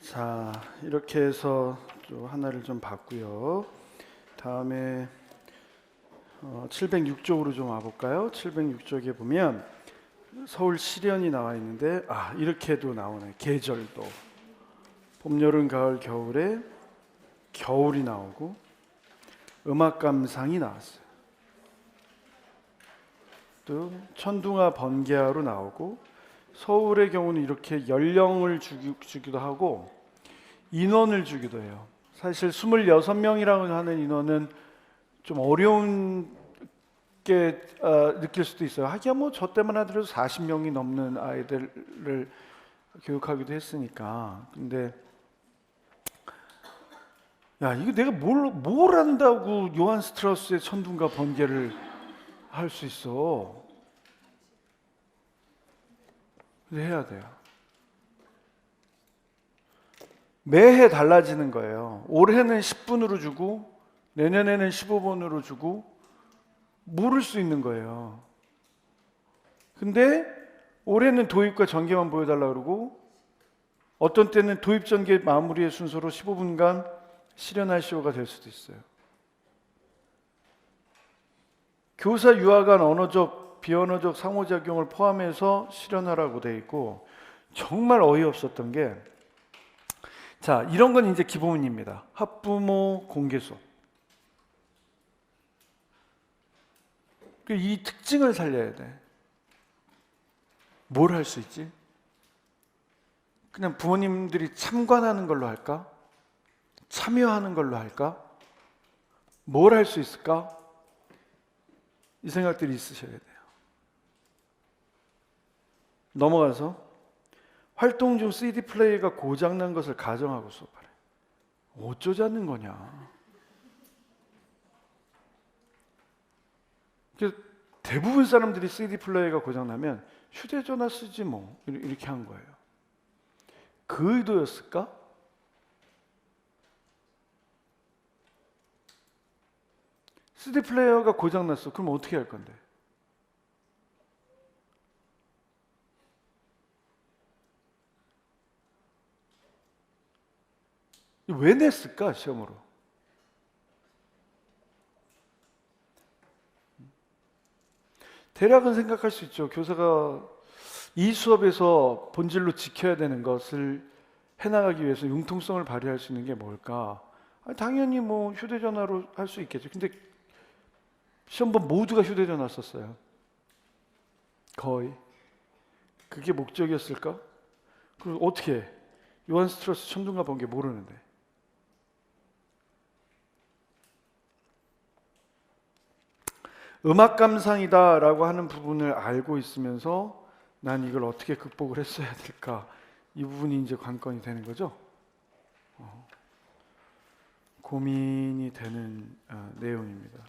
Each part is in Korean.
자, 이렇게 해서 또 하나를 좀 봤고요. 다음에 706쪽으로 좀 와볼까요? 706쪽에 보면 서울 시련이 나와 있는데 이렇게도 나오네. 계절도 봄, 여름, 가을, 겨울에 겨울이 나오고 음악 감상이 나왔어요. 또 천둥아 번개하로 나오고 서울의 경우는 이렇게 연령을 주기도 하고 인원을 주기도 해요. 사실 26명이라고 하는 인원은 좀 어려운 게 느낄 수도 있어요. 하기야 뭐 저 때만 하더라도 40명이 넘는 아이들을 교육하기도 했으니까. 근데 야, 이거 내가 뭘 한다고 요한 스트라우스의 천둥과 번개를 할 수 있어. 근데 해야 돼요. 매해 달라지는 거예요. 올해는 10분으로 주고 내년에는 15분으로 주고 모를 수 있는 거예요. 근데 올해는 도입과 전개만 보여달라 그러고 어떤 때는 도입 전개 마무리의 순서로 15분간 실현하시오가 될 수도 있어요. 교사 유아간 언어적, 비언어적 상호작용을 포함해서 실현하라고 돼 있고 정말 어이없었던 게 자, 이런 건 이제 기본입니다. 학부모 공개 수업. 이 특징을 살려야 돼. 뭘 할 수 있지? 그냥 부모님들이 참관하는 걸로 할까? 참여하는 걸로 할까? 뭘 할 수 있을까? 이 생각들이 있으셔야 돼요. 넘어가서 활동 중 CD 플레이어가 고장난 것을 가정하고 수업하래. 어쩌자는 거냐? 대부분 사람들이 CD 플레이어가 고장나면 휴대전화 쓰지 뭐 이렇게 한 거예요. 그 의도였을까? CD 플레이어가 고장났어. 그럼 어떻게 할 건데? 왜 냈을까? 시험으로. 대략은 생각할 수 있죠. 교사가 이 수업에서 본질로 지켜야 되는 것을 해나가기 위해서 융통성을 발휘할 수 있는 게 뭘까? 당연히 뭐 휴대전화로 할 수 있겠죠. 근데 시험본 모두가 휴대전화 썼어요. 거의. 그게 목적이었을까? 그럼 어떻게 해? 요한 스트라우스 천둥과 번개 모르는데. 음악 감상이다라고 하는 부분을 알고 있으면서 난 이걸 어떻게 극복을 했어야 될까? 이 부분이 이제 관건이 되는 거죠. 고민이 되는 내용입니다.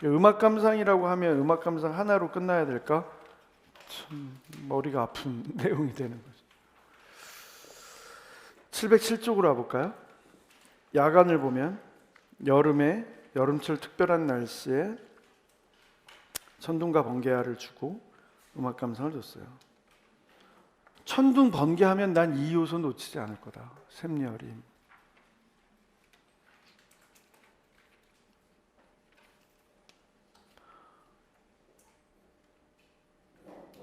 음악 감상이라고 하면 음악 감상 하나로 끝나야 될까? 참 머리가 아픈 내용이 되는 거죠. 707쪽으로 와볼까요? 야간을 보면 여름철 특별한 날씨에 천둥과 번개를 주고 음악 감상을 줬어요. 천둥 번개하면 난 이 요소 놓치지 않을 거다. 샘여림.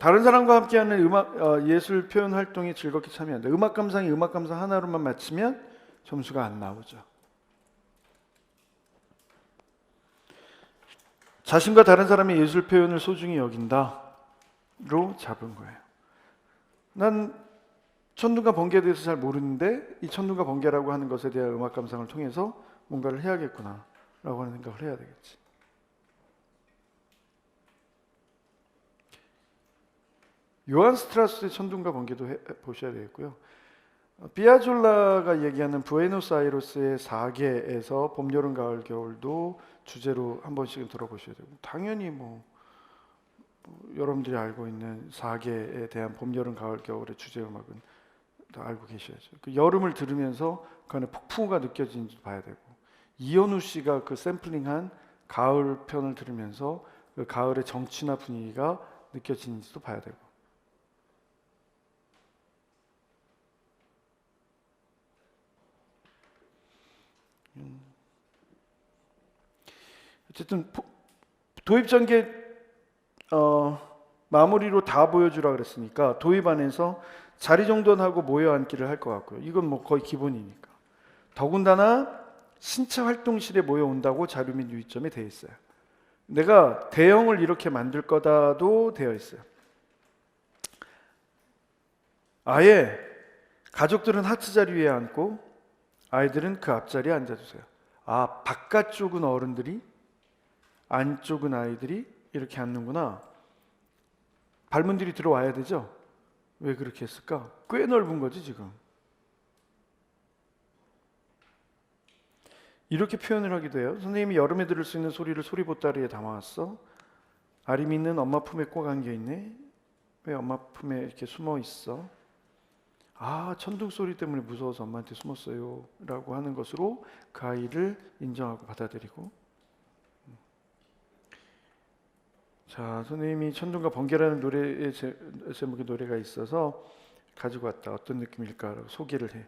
다른 사람과 함께하는 예술 표현 활동에 즐겁게 참여한다. 음악 감상이 음악 감상 하나로만 맞추면 점수가 안 나오죠. 자신과 다른 사람의 예술 표현을 소중히 여긴다로 잡은 거예요. 난 천둥과 번개에 대해서 잘 모르는데 이 천둥과 번개라고 하는 것에 대한 음악 감상을 통해서 뭔가를 해야겠구나 라고 하는 생각을 해야 되겠지. 요한 스트라우스의 천둥과 번개도 보셔야 되겠고요. 피아졸라가 얘기하는 부에노스아이레스의 4개에서 봄, 여름, 가을, 겨울도 주제로 한 번씩은 들어보셔야 되고 당연히 여러분들이 알고 있는 4개에 대한 봄, 여름, 가을, 겨울의 주제 음악은 다 알고 계셔야죠. 그 여름을 들으면서 그 안에 폭풍우가 느껴지는지 봐야 되고 이현우 씨가 그 샘플링한 가을 편을 들으면서 그 가을의 정취나 분위기가 느껴지는지도 봐야 되고 어쨌든 도입 전개 마무리로 다 보여주라 그랬으니까 도입 안에서 자리 정돈하고 모여 앉기를 할 것 같고요. 이건 뭐 거의 기본이니까. 더군다나 신체 활동실에 모여 온다고 자료 및 유의점에 되어 있어요. 내가 대형을 이렇게 만들 거다도 되어 있어요. 아예 가족들은 하트 자리 위에 앉고 아이들은 그 앞자리에 앉아주세요. 아, 바깥쪽은 어른들이 안쪽은 아이들이 이렇게 앉는구나. 발문들이 들어와야 되죠? 왜 그렇게 했을까? 꽤 넓은 거지 지금. 이렇게 표현을 하기도 해요. 선생님이 여름에 들을 수 있는 소리를 소리 보따리에 담아왔어. 아림이는 엄마 품에 꼭 안겨있네. 왜 엄마 품에 이렇게 숨어 있어? 아, 천둥 소리 때문에 무서워서 엄마한테 숨었어요 라고 하는 것으로 그 아이를 인정하고 받아들이고. 자, 선생님이 천둥과 번개라는 노래의 제목의 노래가 있어서 가지고 왔다. 어떤 느낌일까라고 소개를 해.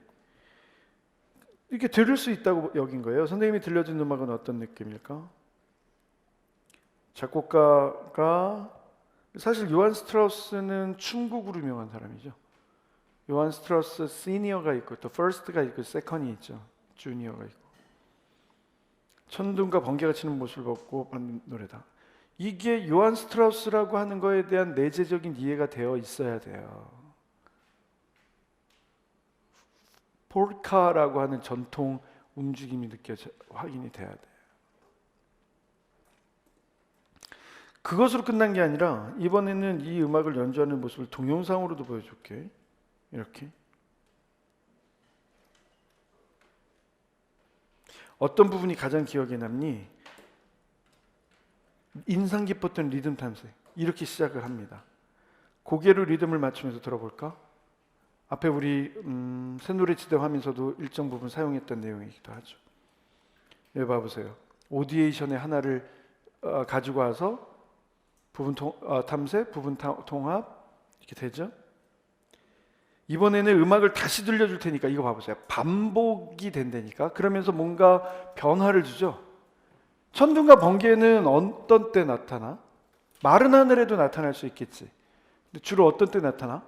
이렇게 들을 수 있다고 여긴 거예요. 선생님이 들려준 음악은 어떤 느낌일까? 작곡가가 사실 요한 스트라우스는 춤곡으로 유명한 사람이죠. 요한 스트라우스 시니어가 있고 또 퍼스트가 있고 세컨이 있죠. 주니어가 있고. 천둥과 번개가 치는 모습을 보고 만든 노래다. 이게 요한 스트라우스라고 하는 거에 대한 내재적인 이해가 되어 있어야 돼요. 폴카라고 하는 전통 움직임이 확인이 돼야 돼요. 그것으로 끝난 게 아니라 이번에는 이 음악을 연주하는 모습을 동영상으로도 보여줄게. 이렇게. 어떤 부분이 가장 기억에 남니? 인상 깊었던 리듬 탐색. 이렇게 시작을 합니다. 고개로 리듬을 맞추면서 들어볼까? 앞에 우리 새노래지대 화면에서도 일정 부분 사용했던 내용이기도 하죠. 여기 봐보세요. 오디에이션의 하나를 가지고 와서 부분 탐색, 부분 통합 이렇게 되죠. 이번에는 음악을 다시 들려줄 테니까 이거 봐보세요. 반복이 된다니까. 그러면서 뭔가 변화를 주죠. 천둥과 번개는 어떤 때 나타나? 마른 하늘에도 나타날 수 있겠지. 근데 주로 어떤 때 나타나?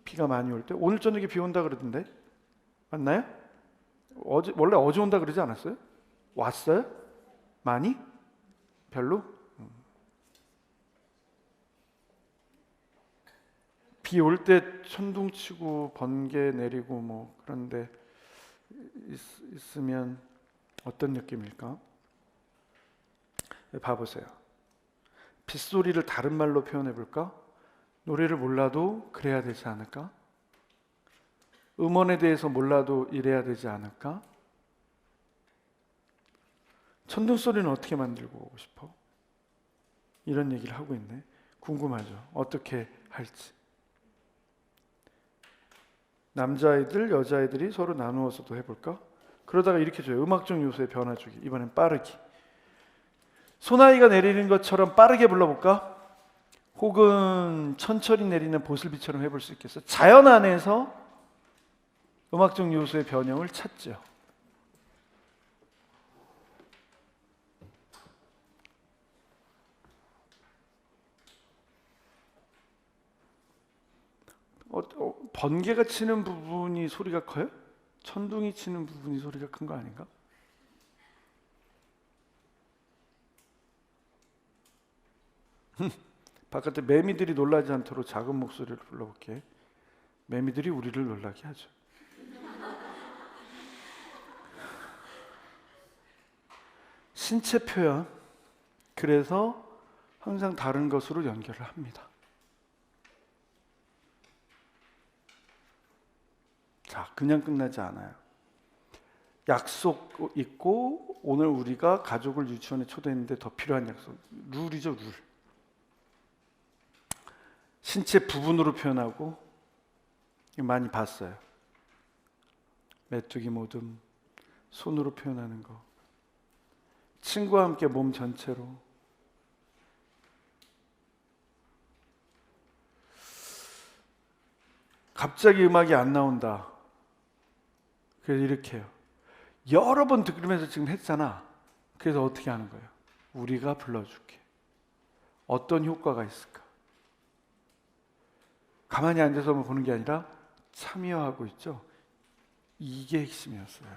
비가 많이 올 때? 오늘 저녁에 비 온다 그러던데? 맞나요? 원래 어제 온다 그러지 않았어요? 왔어요? 많이? 별로? 비 올 때 천둥 치고 번개 내리고 뭐 그런데 있으면 어떤 느낌일까? 봐보세요. 빗소리를 다른 말로 표현해 볼까? 노래를 몰라도 그래야 되지 않을까? 음원에 대해서 몰라도 이래야 되지 않을까? 천둥 소리는 어떻게 만들고 오고 싶어? 이런 얘기를 하고 있네. 궁금하죠? 어떻게 할지. 남자아이들, 여자아이들이 서로 나누어서도 해볼까? 그러다가 이렇게 줘요. 음악적 요소의 변화 주기. 이번엔 빠르기. 소나기가 내리는 것처럼 빠르게 불러볼까? 혹은 천천히 내리는 보슬비처럼 해볼 수 있겠어? 자연 안에서 음악적 요소의 변형을 찾죠. 번개가 치는 부분이 소리가 커요? 천둥이 치는 부분이 소리가 큰 거 아닌가? 바깥에 매미들이 놀라지 않도록 작은 목소리로 불러볼게. 매미들이 우리를 놀라게 하죠. 신체 표현. 그래서 항상 다른 것으로 연결을 합니다. 자, 그냥 끝나지 않아요. 약속 있고 오늘 우리가 가족을 유치원에 초대했는데 더 필요한 약속. 룰이죠, 룰. 신체 부분으로 표현하고 많이 봤어요. 메뚜기 모듬, 손으로 표현하는 거. 친구와 함께 몸 전체로. 갑자기 음악이 안 나온다. 그래서 이렇게 해요. 여러 번 들으면서 지금 했잖아. 그래서 어떻게 하는 거예요? 우리가 불러줄게. 어떤 효과가 있을까? 가만히 앉아서만 보는 게 아니라 참여하고 있죠. 이게 핵심이었어요.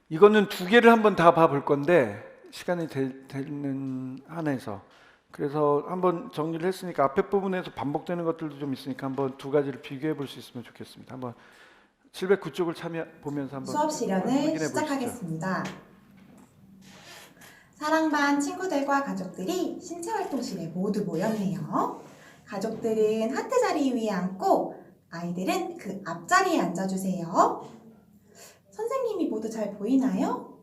이거는 두 개를 한번 다 봐볼 건데 시간이 되는 한에서, 그래서 한번 정리를 했으니까 앞에 부분에서 반복되는 것들도 좀 있으니까 한번 두 가지를 비교해 볼 수 있으면 좋겠습니다. 한번 709쪽을 보면서 한번 수업 실현을 시작하겠습니다. 사랑반 친구들과 가족들이 신체활동실에 모두 모였네요. 가족들은 하트 자리 위에 앉고 아이들은 그 앞자리에 앉아주세요. 선생님이 모두 잘 보이나요?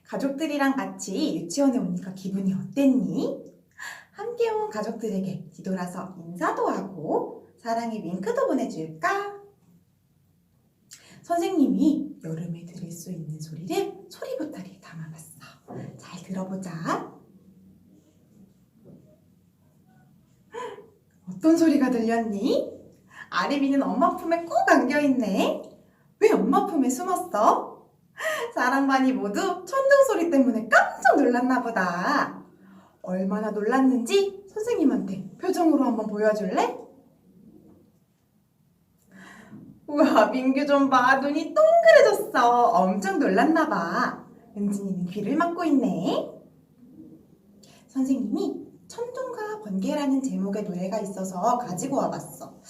가족들이랑 같이 유치원에 오니까 기분이 어땠니? 함께 온 가족들에게 뒤돌아서 인사도 하고 사랑의 윙크도 보내줄까? 선생님이 여름에 들을 수 있는 소리를 소리보따리에 담아봤어. 잘 들어보자. 어떤 소리가 들렸니? 아림이는 엄마 품에 꼭 안겨있네. 왜 엄마 품에 숨었어? 사랑반이 모두 천둥 소리 때문에 깜짝 놀랐나 보다. 얼마나 놀랐는지 선생님한테 표정으로 한번 보여줄래? 우와, 민규 좀 봐. 눈이 동그래졌어. 엄청 놀랐나 봐. 은진이는 귀를 막고 있네. 선생님이 천둥과 번개라는 제목의 노래가 있어서 가지고 와봤어.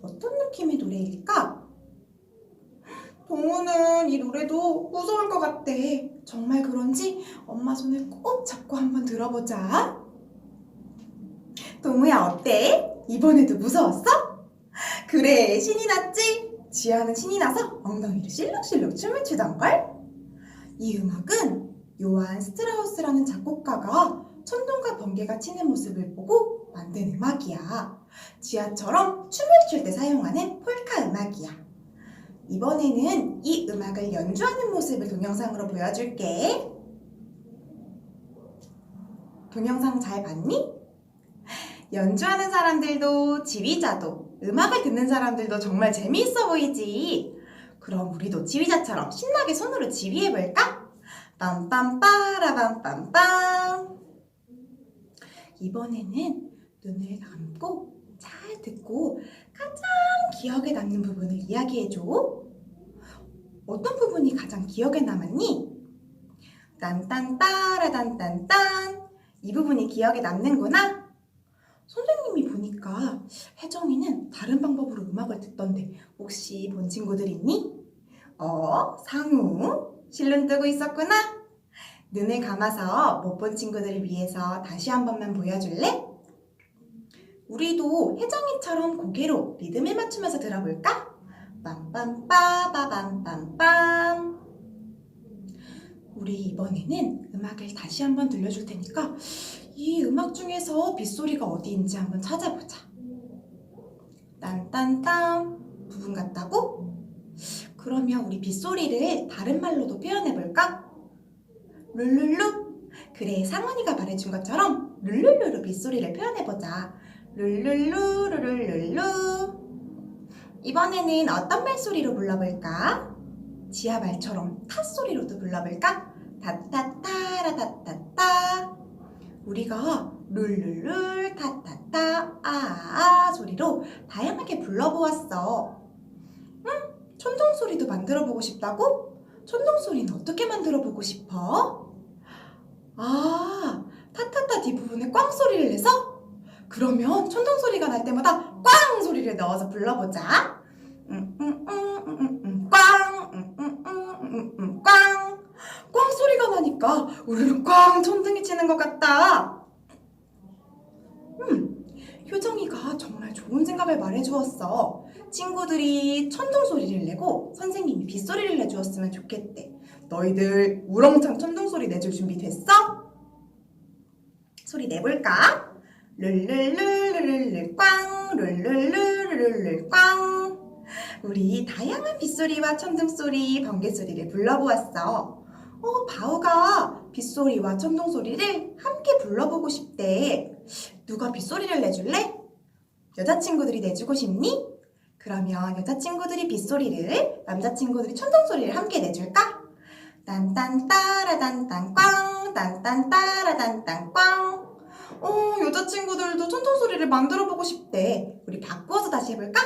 어떤 느낌의 노래일까? 동우는 이 노래도 무서울 것 같대. 정말 그런지 엄마 손을 꼭 잡고 한번 들어보자. 동우야, 어때? 이번에도 무서웠어? 그래, 신이 났지? 지아는 신이 나서 엉덩이를 실룩실룩 춤을 추던걸? 이 음악은 요한 스트라우스라는 작곡가가 천둥과 번개가 치는 모습을 보고 만든 음악이야. 지아처럼 춤을 출 때 사용하는 폴카 음악이야. 이번에는 이 음악을 연주하는 모습을 동영상으로 보여줄게. 동영상 잘 봤니? 연주하는 사람들도 지휘자도 음악을 듣는 사람들도 정말 재미있어 보이지? 그럼 우리도 지휘자처럼 신나게 손으로 지휘해볼까? 빰빰빠라밤빰빰. 이번에는 눈을 감고 잘 듣고 가장 기억에 남는 부분을 이야기해줘. 어떤 부분이 가장 기억에 남았니? 딴딴따라단딴딴. 이 부분이 기억에 남는구나. 선생님이 보니까 혜정이는 다른 방법으로 음악을 듣던데 혹시 본 친구들 있니? 상우 실눈 뜨고 있었구나. 눈을 감아서 못 본 친구들을 위해서 다시 한 번만 보여줄래? 우리도 혜정이처럼 고개로 리듬에 맞추면서 들어볼까? 빰빰빠바밤빰빰. 우리 이번에는 음악을 다시 한번 들려줄 테니까 이 음악 중에서 빗소리가 어디인지 한번 찾아보자. 딴딴딴 부분 같다고? 그러면 우리 빗소리를 다른 말로도 표현해볼까? 룰룰루. 그래, 상원이가 말해준 것처럼 룰룰루로 빗소리를 표현해보자. 룰룰루 룰룰루. 이번에는 어떤 말소리로 불러볼까? 지아 말처럼 탓소리로도 불러볼까? 타타타라타타타. 우리가 룰룰룰 타타타 아아 소리로 다양하게 불러보았어. 천둥소리도 만들어보고 싶다고? 천둥소리는 어떻게 만들어보고 싶어? 타타타 뒷부분에 꽝 소리를 내서? 그러면 천둥소리가 날 때마다 꽝 소리를 넣어서 불러보자. 꽝. 꽝 소리가 나니까 우리는 꽝 천둥이 치는 것 같다. 효정이가 정말 좋은 생각을 말해주었어. 친구들이 천둥 소리를 내고 선생님이 빗소리를 내주었으면 좋겠대. 너희들 우렁찬 천둥 소리 내줄 준비 됐어? 소리 내볼까? 룰룰루루루루 꽝 룰룰루루루루 꽝. 우리 다양한 빗소리와 천둥소리, 번개소리를 불러보았어. 바우가 빗소리와 천둥소리를 함께 불러보고 싶대. 누가 빗소리를 내줄래? 여자친구들이 내주고 싶니? 그러면 여자친구들이 빗소리를, 남자친구들이 천둥소리를 함께 내줄까? 딴딴따라단딴꽝, 딴딴따라단딴꽝. 여자친구들도 천둥소리를 만들어보고 싶대. 우리 바꾸어서 다시 해볼까?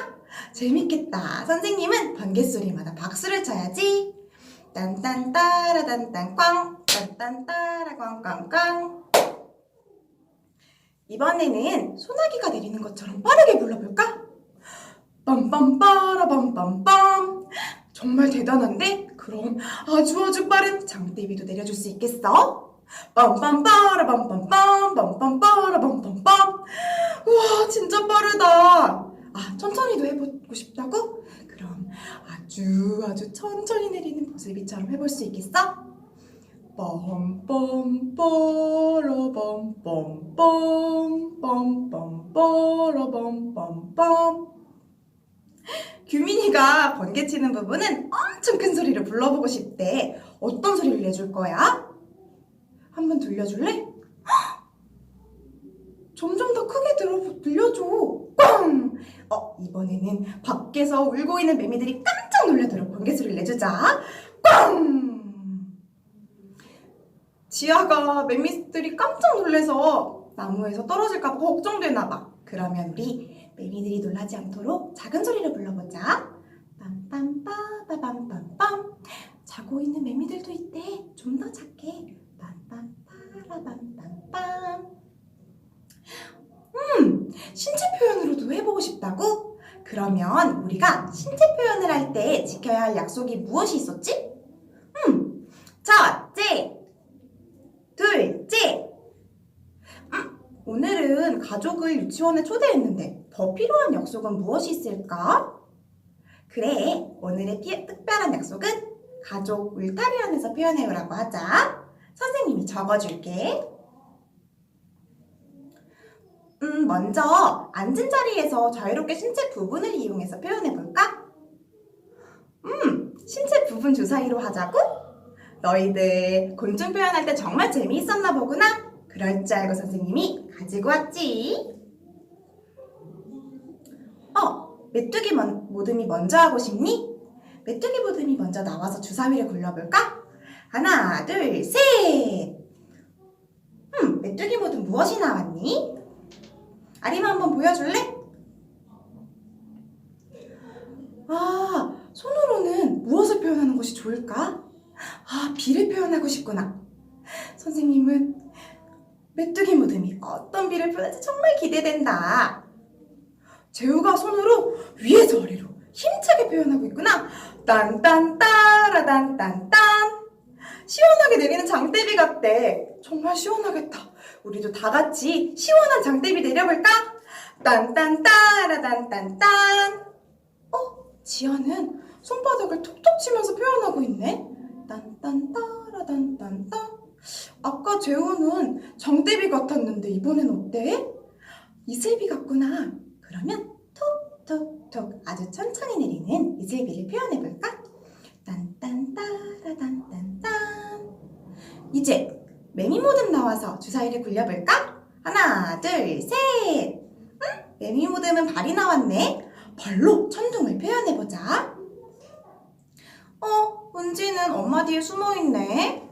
재밌겠다. 선생님은 번갯소리마다 박수를 쳐야지. 딴딴따라단딴꽝, 딴딴따라꽝꽝꽝. 이번에는 소나기가 내리는 것처럼 빠르게 불러볼까? 빰빰빠라빰빰빰. 정말 대단한데? 그럼 아주 빠른 장대비도 내려줄 수 있겠어? 빰빰빠라빰빰빰, 빰빰빠라빰빰빰. 우와, 진짜 빠르다. 천천히도 해보고 싶다고? 그럼 아주 천천히 내리는 보슬비처럼 해볼 수 있겠어? 빰빰빠라빰빰빰, 빰빰빠라빰빰빰. 규민이가 번개 치는 부분은 엄청 큰 소리로 불러보고 싶대. 어떤 소리를 내줄 거야? 한번 들려줄래? 점점 더 크게 들려줘. 꽝! 이번에는 밖에서 울고 있는 매미들이 깜짝 놀라도록 번개 소리를 내주자. 꽝! 지아가 매미들이 깜짝 놀래서 나무에서 떨어질까 봐 걱정되나 봐. 그러면 우리 매미들이 놀라지 않도록 작은 소리를 불러보자. 빰빰빠바밤빰빰. 자고 있는 매미들도 있대. 좀 더 작게. 빰빰빠라밤빰빰. 신체 표현으로도 해보고 싶다고? 그러면 우리가 신체 표현을 할 때 지켜야 할 약속이 무엇이 있었지? 첫째, 둘째. 오늘은 가족을 유치원에 초대했는데 더 필요한 약속은 무엇이 있을까? 그래, 오늘의 특별한 약속은 가족 울타리안에서 표현해오라고 하자. 선생님이 적어줄게. 먼저 앉은 자리에서 자유롭게 신체 부분을 이용해서 표현해볼까? 신체 부분 주사위로 하자고? 너희들 곤충 표현할 때 정말 재미있었나 보구나? 그럴 줄 알고 선생님이 가지고 왔지. 메뚜기 모듬이 먼저 하고 싶니? 메뚜기 모듬이 먼저 나와서 주사위를 굴려볼까? 하나, 둘, 셋! 메뚜기 모듬 무엇이 나왔니? 아리마 한번 보여줄래? 손으로는 무엇을 표현하는 것이 좋을까? 비를 표현하고 싶구나. 선생님은 메뚜기 모듬이 어떤 비를 표현할지 정말 기대된다. 재우가 손으로 위에서 아래로 힘차게 표현하고 있구나. 딴딴따라단딴딴. 시원하게 내리는 장대비 같대. 정말 시원하겠다. 우리도 다 같이 시원한 장대비 내려볼까? 딴딴따라단딴딴. 지아는 손바닥을 톡톡 치면서 표현하고 있네. 딴딴따라단딴딴. 아까 재우는 장대비 같았는데 이번엔 어때? 이슬비 같구나. 그러면 톡톡톡 아주 천천히 내리는 이슬비를 표현해볼까? 딴딴따라단딴딴. 이제 매미 모듬 나와서 주사위를 굴려볼까? 하나, 둘, 셋. 매미 모듬은 발이 나왔네. 발로 천둥을 표현해보자. 은지는 엄마 뒤에 숨어있네.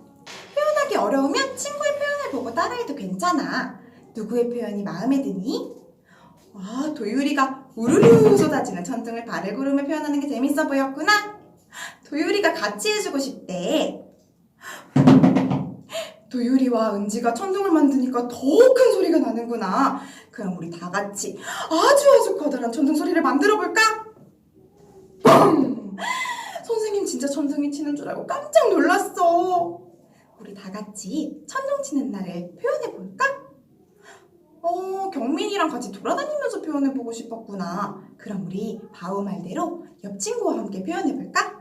표현하기 어려우면 친구의 표현을 보고 따라해도 괜찮아. 누구의 표현이 마음에 드니? 도유리가 우르르 쏟아지는 천둥을 발을 구르며 표현하는 게 재밌어 보였구나. 도유리가 같이 해주고 싶대. 도유리와 은지가 천둥을 만드니까 더 큰 소리가 나는구나. 그럼 우리 다 같이 아주 커다란 천둥 소리를 만들어 볼까? 뻥! 선생님 진짜 천둥이 치는 줄 알고 깜짝 놀랐어. 우리 다 같이 천둥 치는 날을 표현해 볼까? 경민이랑 같이 돌아다니면서 표현해 보고 싶었구나. 그럼 우리 바우 말대로 옆 친구와 함께 표현해 볼까?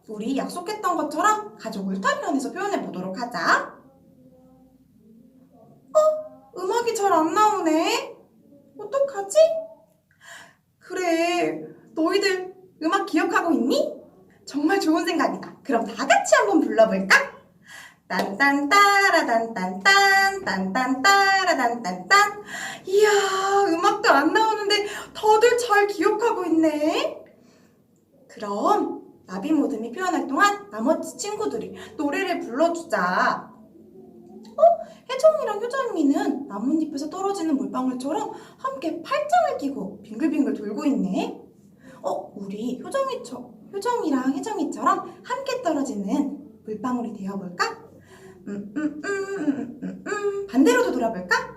우리 약속했던 것처럼 가족 울타리안에서 표현해 보도록 하자. 음악이 잘 안 나오네. 어떡하지? 그래, 너희들 음악 기억하고 있니? 정말 좋은 생각이다. 그럼 다 같이 한번 불러볼까? 딴딴따라단딴딴 딴딴따라단딴딴. 이야, 음악도 안 나오는데 다들 잘 기억하고 있네. 그럼 나비 모듬이 표현할 동안 나머지 친구들이 노래를 불러주자. 혜정이랑 효정이는 나뭇잎에서 떨어지는 물방울처럼 함께 팔짱을 끼고 빙글빙글 돌고 있네. 우리 효정이랑 혜정이처럼 함께 떨어지는 물방울이 되어볼까? 반대로도 돌아볼까?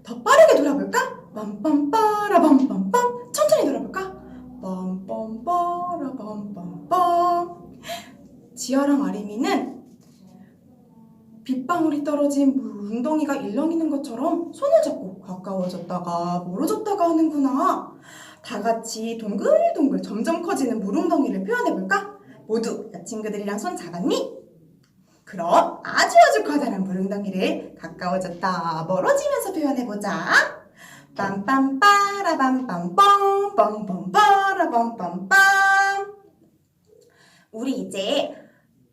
더 빠르게 돌아볼까? 빰빰빠라빰빰빰. 천천히 돌아볼까? 빰빰빠라빰빰빰. 지아랑 아림이는 빗방울이 떨어진 웅덩이가 일렁이는 것처럼 손을 잡고 가까워졌다가 멀어졌다가 하는구나. 다 같이 동글동글 점점 커지는 물웅덩이를 표현해볼까? 모두 여친구들이랑 손 잡았니? 그럼 아주 커다란 물웅덩이를 가까워졌다 멀어지면서 표현해보자. 빰빰빠라빰빰빰 빰빰빠라빰빰빰. 우리 이제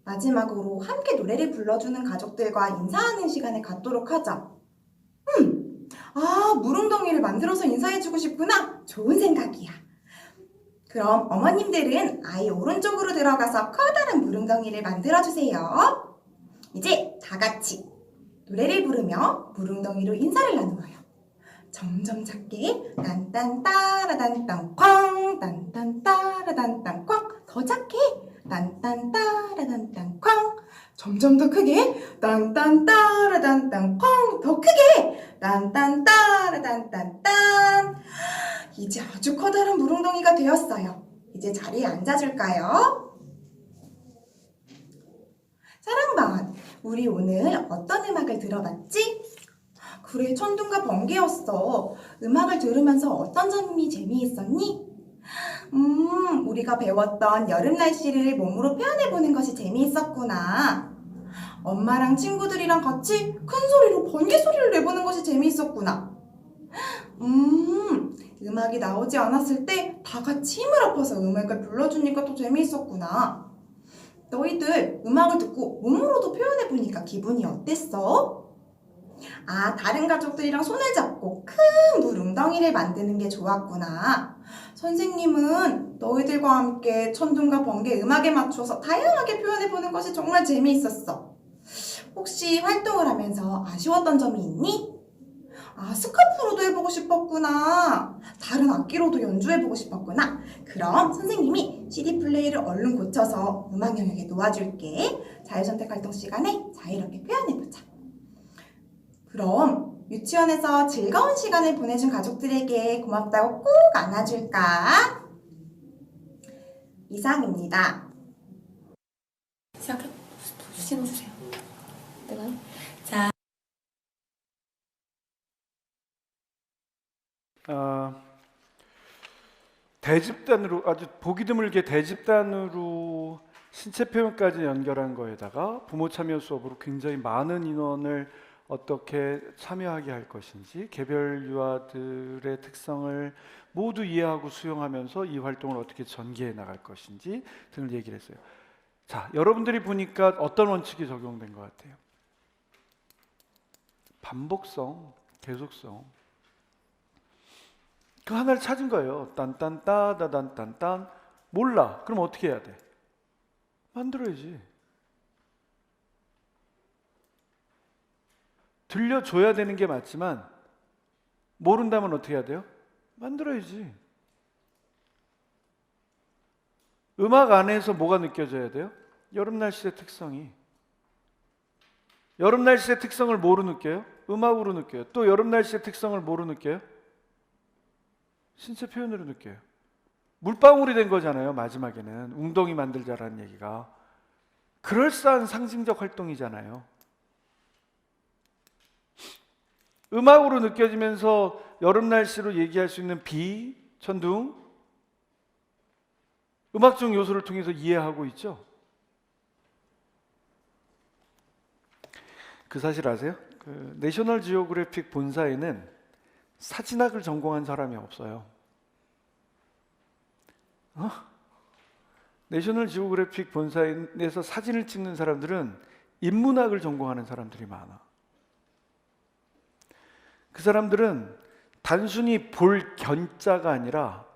마지막으로 함께 노래를 불러주는 가족들과 인사하는 시간을 갖도록 하자. 물웅덩이를 만들어서 인사해주고 싶구나. 좋은 생각이야. 그럼 어머님들은 아이 오른쪽으로 들어가서 커다란 물웅덩이를 만들어주세요. 이제 다 같이 노래를 부르며 물웅덩이로 인사를 나누어요. 점점 작게 딴딴따라단딴 쾅 딴딴따라단딴 쾅. 더 작게 딴딴따라단딴 쾅. 점점 더 크게 딴딴따라단딴 쾅. 더 크게 딴딴따라단딴. 이제 아주 커다란 물웅덩이가 되었어요. 이제 자리에 앉아줄까요? 사랑반, 우리 오늘 어떤 음악을 들어봤지? 그래, 천둥과 번개였어. 음악을 들으면서 어떤 점이 재미있었니? 우리가 배웠던 여름 날씨를 몸으로 표현해보는 것이 재미있었구나. 엄마랑 친구들이랑 같이 큰 소리로 번개 소리를 내보는 것이 재미있었구나. 음악이 나오지 않았을 때 다 같이 힘을 합쳐서 음악을 불러주니까 더 재미있었구나. 너희들 음악을 듣고 몸으로도 표현해보니까 기분이 어땠어? 다른 가족들이랑 손을 잡고 큰 물웅덩이를 만드는 게 좋았구나. 선생님은 너희들과 함께 천둥과 번개 음악에 맞춰서 다양하게 표현해보는 것이 정말 재미있었어. 혹시 활동을 하면서 아쉬웠던 점이 있니? 스카프로도 해보고 싶었구나. 다른 악기로도 연주해보고 싶었구나. 그럼 선생님이 CD 플레이를 얼른 고쳐서 음악 영역에 놓아줄게. 자유선택 활동 시간에 자유롭게 표현해보자. 그럼 유치원에서 즐거운 시간을 보내준 가족들에게 고맙다고 꼭 안아줄까? 이상입니다. 시작해. 찍어주세요. 내가 대집단으로 아주 보기 드물게 대집단으로 신체 표현까지 연결한 거에다가 부모 참여 수업으로 굉장히 많은 인원을 어떻게 참여하게 할 것인지 개별 유아들의 특성을 모두 이해하고 수용하면서 이 활동을 어떻게 전개해 나갈 것인지 등을 얘기를 했어요. 자, 여러분들이 보니까 어떤 원칙이 적용된 것 같아요? 반복성, 계속성. 그 하나를 찾은 거예요. 딴딴따다단딴딴. 몰라. 그럼 어떻게 해야 돼? 만들어야지. 들려줘야 되는 게 맞지만 모른다면 어떻게 해야 돼요? 만들어야지. 음악 안에서 뭐가 느껴져야 돼요? 여름 날씨의 특성이. 여름 날씨의 특성을 뭐로 느껴요? 음악으로 느껴요. 또 여름 날씨의 특성을 뭐로 느껴요? 신체 표현으로 느껴요. 물방울이 된 거잖아요. 마지막에는 웅덩이 만들자라는 얘기가. 그럴싸한 상징적 활동이잖아요. 음악으로 느껴지면서 여름 날씨로 얘기할 수 있는 비, 천둥, 음악적 요소를 통해서 이해하고 있죠. 그 사실 아세요? 그 내셔널 지오그래픽 본사에는 사진학을 전공한 사람이 없어요. 내셔널 지오그래픽 본사에서 사진을 찍는 사람들은 인문학을 전공하는 사람들이 많아. 그 사람들은 단순히 볼 견자가 아니라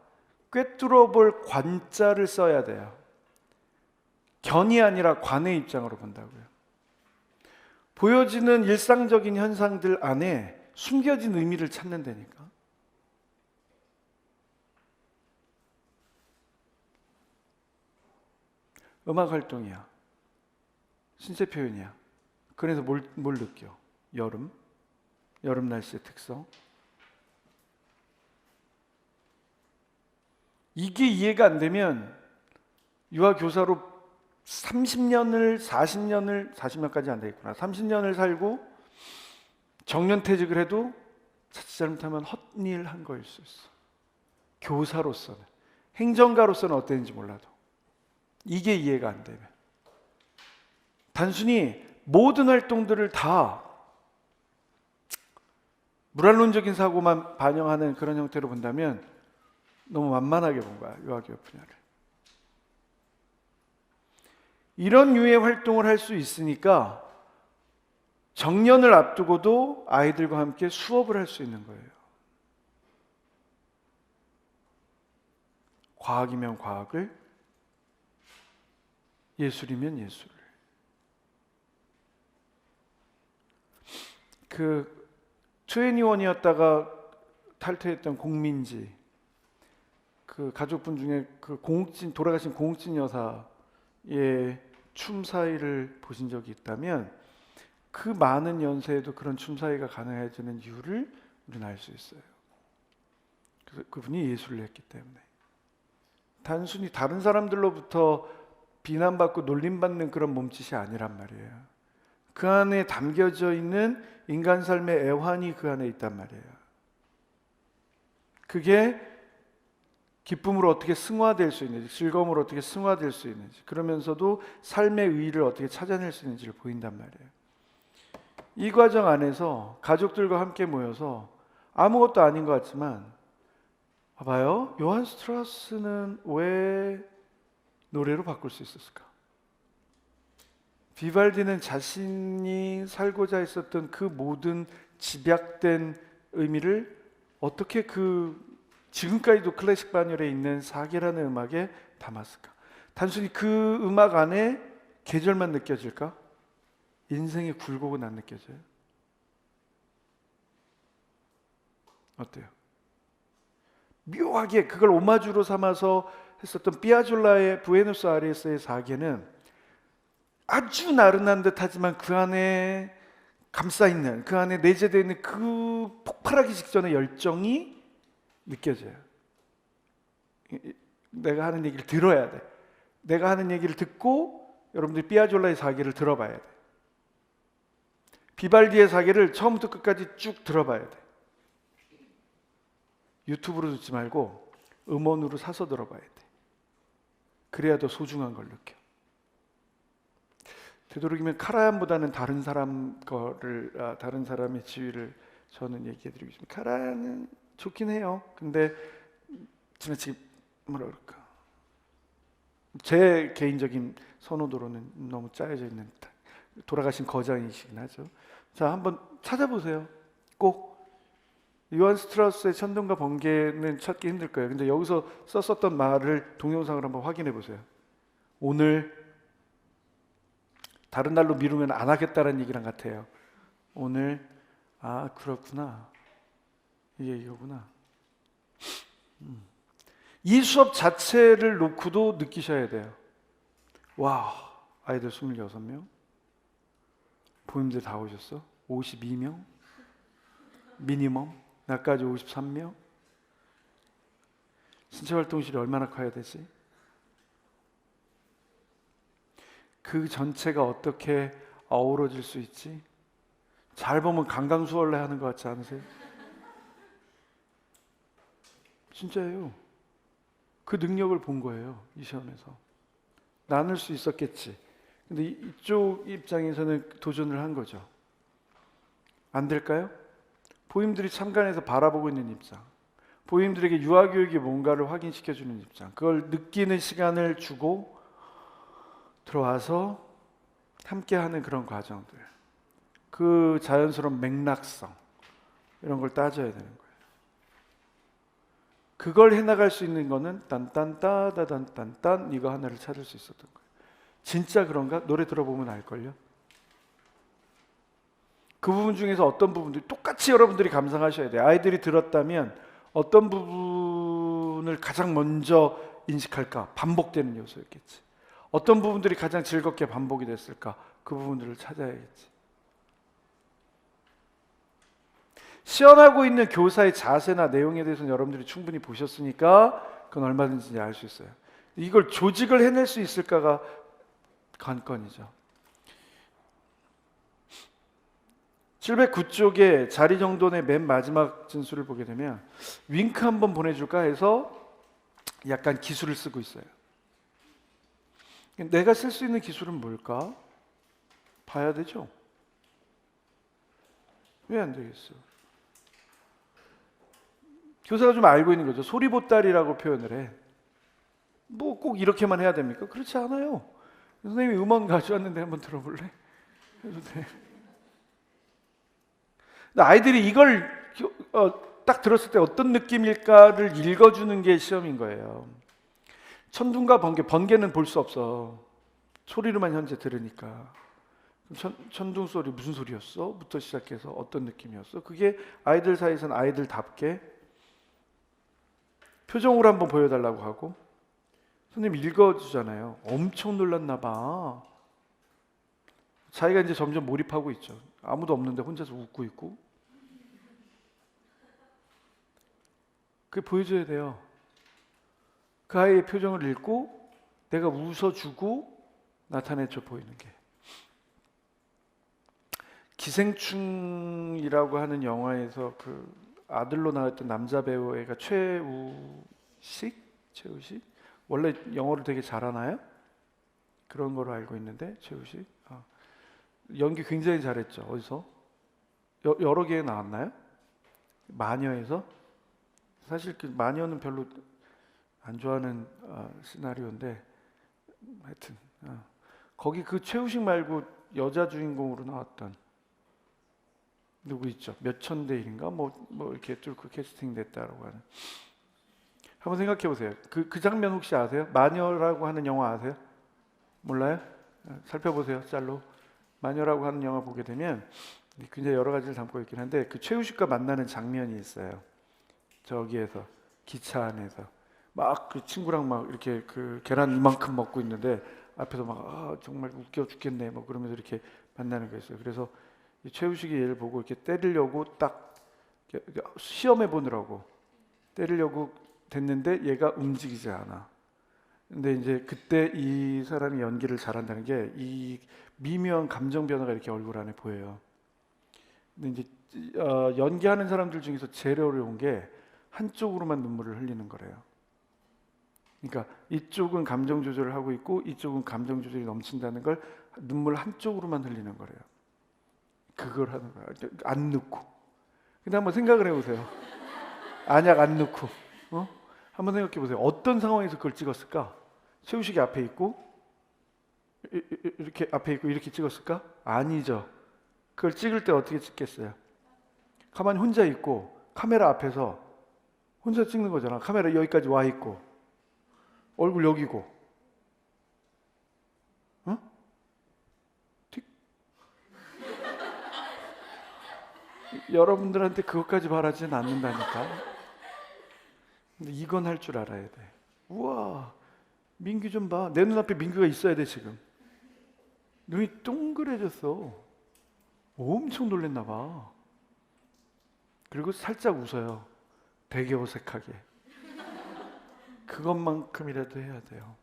꿰뚫어 볼 관자를 써야 돼요. 견이 아니라 관의 입장으로 본다고요. 보여지는 일상적인 현상들 안에 숨겨진 의미를 찾는다니까. 음악 활동이야. 신체 표현이야. 그래서 뭘 느껴? 여름 날씨의 특성. 이게 이해가 안 되면 유아 교사로 40년까지 안 되겠구나. 30년을 살고 정년퇴직을 해도 자칫 잘못하면 헛일 한 거일 수 있어. 교사로서는. 행정가로서는 어땠는지 몰라도. 이게 이해가 안 되면. 단순히 모든 활동들을 다 물환론적인 사고만 반영하는 그런 형태로 본다면 너무 만만하게 본 거야, 유아교육 분야를. 이런 유의 활동을 할 수 있으니까 정년을 앞두고도 아이들과 함께 수업을 할 수 있는 거예요. 과학이면 과학을, 예술이면 예술을. 그 21이었다가 탈퇴했던 공민지, 그 가족분 중에 그 돌아가신 공욱진 여사의 춤 사위를 보신 적이 있다면 그 많은 연세에도 그런 춤 사위가 가능해지는 이유를 우리는 알 수 있어요. 그분이 예술을 했기 때문에. 단순히 다른 사람들로부터 비난받고 놀림받는 그런 몸짓이 아니란 말이에요. 그 안에 담겨져 있는 인간 삶의 애환이 그 안에 있단 말이에요. 그게 기쁨으로 어떻게 승화될 수 있는지, 즐거움으로 어떻게 승화될 수 있는지, 그러면서도 삶의 의의를 어떻게 찾아낼 수 있는지를 보인단 말이에요. 이 과정 안에서 가족들과 함께 모여서 아무것도 아닌 것 같지만, 봐봐요. 요한 스트라우스는 왜 노래로 바꿀 수 있었을까? 비발디는 자신이 살고자 했었던 그 모든 집약된 의미를 어떻게 지금까지도 클래식 반열에 있는 사계라는 음악에 담았을까? 단순히 그 음악 안에 계절만 느껴질까? 인생의 굴곡은 안 느껴져요? 어때요? 묘하게 그걸 오마주로 삼아서 했었던 피아졸라의 부에노스 아이레스의 사계는 아주 나른한 듯하지만 그 안에 감싸있는, 그 안에 내재되어 있는 그 폭발하기 직전의 열정이 느껴져요. 내가 하는 얘기를 들어야 돼. 내가 하는 얘기를 듣고 여러분들이 피아졸라의 사계를 들어봐야 돼. 비발디의 사계를 처음부터 끝까지 쭉 들어봐야 돼. 유튜브로 듣지 말고 음원으로 사서 들어봐야 돼. 그래야 더 소중한 걸 느껴. 되도록이면 카라얀보다는 다른 사람의 지위를 저는 얘기해드리고 싶습니다. 카라얀은 좋긴 해요. 근데 지나치게 뭐라 그럴까, 제 개인적인 선호도로는 너무 짜여져 있는 돌아가신 거장이시긴 하죠. 자, 한번 찾아보세요. 꼭 요한 스트라우스의 천둥과 번개는 찾기 힘들 거예요. 근데 여기서 썼었던 말을 동영상으로 한번 확인해 보세요. 오늘 다른 날로 미루면 안 하겠다는 얘기랑 같아요. 오늘 그렇구나, 이게 이거구나. 이 수업 자체를 놓고도 느끼셔야 돼요. 와, 아이들 26명, 부모님들 다 오셨어? 52명? 미니멈? 나까지 53명? 신체활동실이 얼마나 커야 되지? 그 전체가 어떻게 어우러질 수 있지? 잘 보면 강강수월래 하는 것 같지 않으세요? 진짜예요. 그 능력을 본 거예요. 이 시험에서. 나눌 수 있었겠지. 근데 이쪽 입장에서는 도전을 한 거죠. 안 될까요? 부모님들이 참관해서 바라보고 있는 입장, 부모님들에게 유아교육이 뭔가를 확인시켜주는 입장, 그걸 느끼는 시간을 주고 들어와서 함께하는 그런 과정들, 그 자연스러운 맥락성 이런 걸 따져야 되는 거예요. 그걸 해나갈 수 있는 거는 딴딴따다단딴딴 이거 하나를 찾을 수 있었던 거예요. 진짜 그런가? 노래 들어보면 알걸요. 그 부분 중에서 어떤 부분들이 똑같이 여러분들이 감상하셔야 돼요. 아이들이 들었다면 어떤 부분을 가장 먼저 인식할까? 반복되는 요소였겠지. 어떤 부분들이 가장 즐겁게 반복이 됐을까? 그 부분들을 찾아야겠지. 시연하고 있는 교사의 자세나 내용에 대해서는 여러분들이 충분히 보셨으니까 그건 얼마든지 알 수 있어요. 이걸 조직을 해낼 수 있을까가 관건이죠. 709쪽에 자리정돈의 맨 마지막 진술을 보게 되면 윙크 한번 보내줄까 해서 약간 기술을 쓰고 있어요. 내가 쓸 수 있는 기술은 뭘까? 봐야 되죠. 왜 안 되겠어? 교사가 좀 알고 있는 거죠. 소리보따리라고 표현을 해. 뭐 꼭 이렇게만 해야 됩니까? 그렇지 않아요. 선생님이 음원 가져왔는데 한번 들어볼래? 해도 돼. 아이들이 이걸 딱 들었을 때 어떤 느낌일까를 읽어주는 게 시험인 거예요. 천둥과 번개, 번개는 볼 수 없어. 소리로만 현재 들으니까. 천둥 소리 무슨 소리였어? 부터 시작해서 어떤 느낌이었어? 그게 아이들 사이에서는 아이들답게 표정으로 한번 보여달라고 하고, 선생님 읽어주잖아요. 엄청 놀랐나 봐. 자기가 이제 점점 몰입하고 있죠. 아무도 없는데 혼자서 웃고 있고. 그게 보여줘야 돼요. 그 아이의 표정을 읽고 내가 웃어주고 나타내줘 보이는 게. 기생충이라고 하는 영화에서 그 아들로 나왔던 남자 배우 애가 최우식? 원래 영어를 되게 잘하나요? 그런 거로 알고 있는데 최우식? 연기 굉장히 잘했죠. 어디서? 여러 개에 나왔나요? 마녀에서? 사실 그 마녀는 별로 안 좋아하는 시나리오인데 하여튼 거기 그 최우식 말고 여자 주인공으로 나왔던 누구 있죠? 몇천 대 1인가? 뭐 이렇게 뚫고 캐스팅 됐다라고 하는. 한번 생각해 보세요. 그 장면 혹시 아세요? 마녀라고 하는 영화 아세요? 몰라요? 살펴보세요. 짤로. 마녀라고 하는 영화 보게 되면 굉장히 여러 가지를 담고 있긴 한데 그 최우식과 만나는 장면이 있어요. 저기에서 기차 안에서 막 그 친구랑 막 이렇게 그 계란 이만큼 먹고 있는데 앞에서 막 정말 웃겨 죽겠네 뭐 그러면서 이렇게 만나는 거 있어요. 그래서 이 최우식이 얘를 보고 이렇게 때리려고 딱 시험해 보느라고 때리려고 됐는데 얘가 움직이지 않아. 근데 이제 그때 이 사람이 연기를 잘한다는 게 이 미묘한 감정 변화가 이렇게 얼굴 안에 보여요. 근데 이제 연기하는 사람들 중에서 제일 어려운 게 한쪽으로만 눈물을 흘리는 거래요. 그러니까 이쪽은 감정 조절을 하고 있고 이쪽은 감정 조절이 넘친다는 걸 눈물 한쪽으로만 흘리는 거래요. 그걸 하는 거야. 안 넣고. 근데 한번 생각을 해보세요. 안약 안 넣고. 한번 생각해 보세요. 어떤 상황에서 그걸 찍었을까? 최우식이 앞에 있고 이렇게 앞에 있고 이렇게 찍었을까? 아니죠. 그걸 찍을 때 어떻게 찍겠어요? 가만히 혼자 있고 카메라 앞에서 혼자 찍는 거잖아. 카메라 여기까지 와 있고 얼굴 여기고 여러분들한테 그것까지 바라지는 않는다니까. 근데 이건 할 줄 알아야 돼. 우와, 민규 좀 봐. 내 눈앞에 민규가 있어야 돼 지금. 눈이 동그래졌어. 엄청 놀랬나 봐. 그리고 살짝 웃어요. 되게 어색하게. 그것만큼이라도 해야 돼요.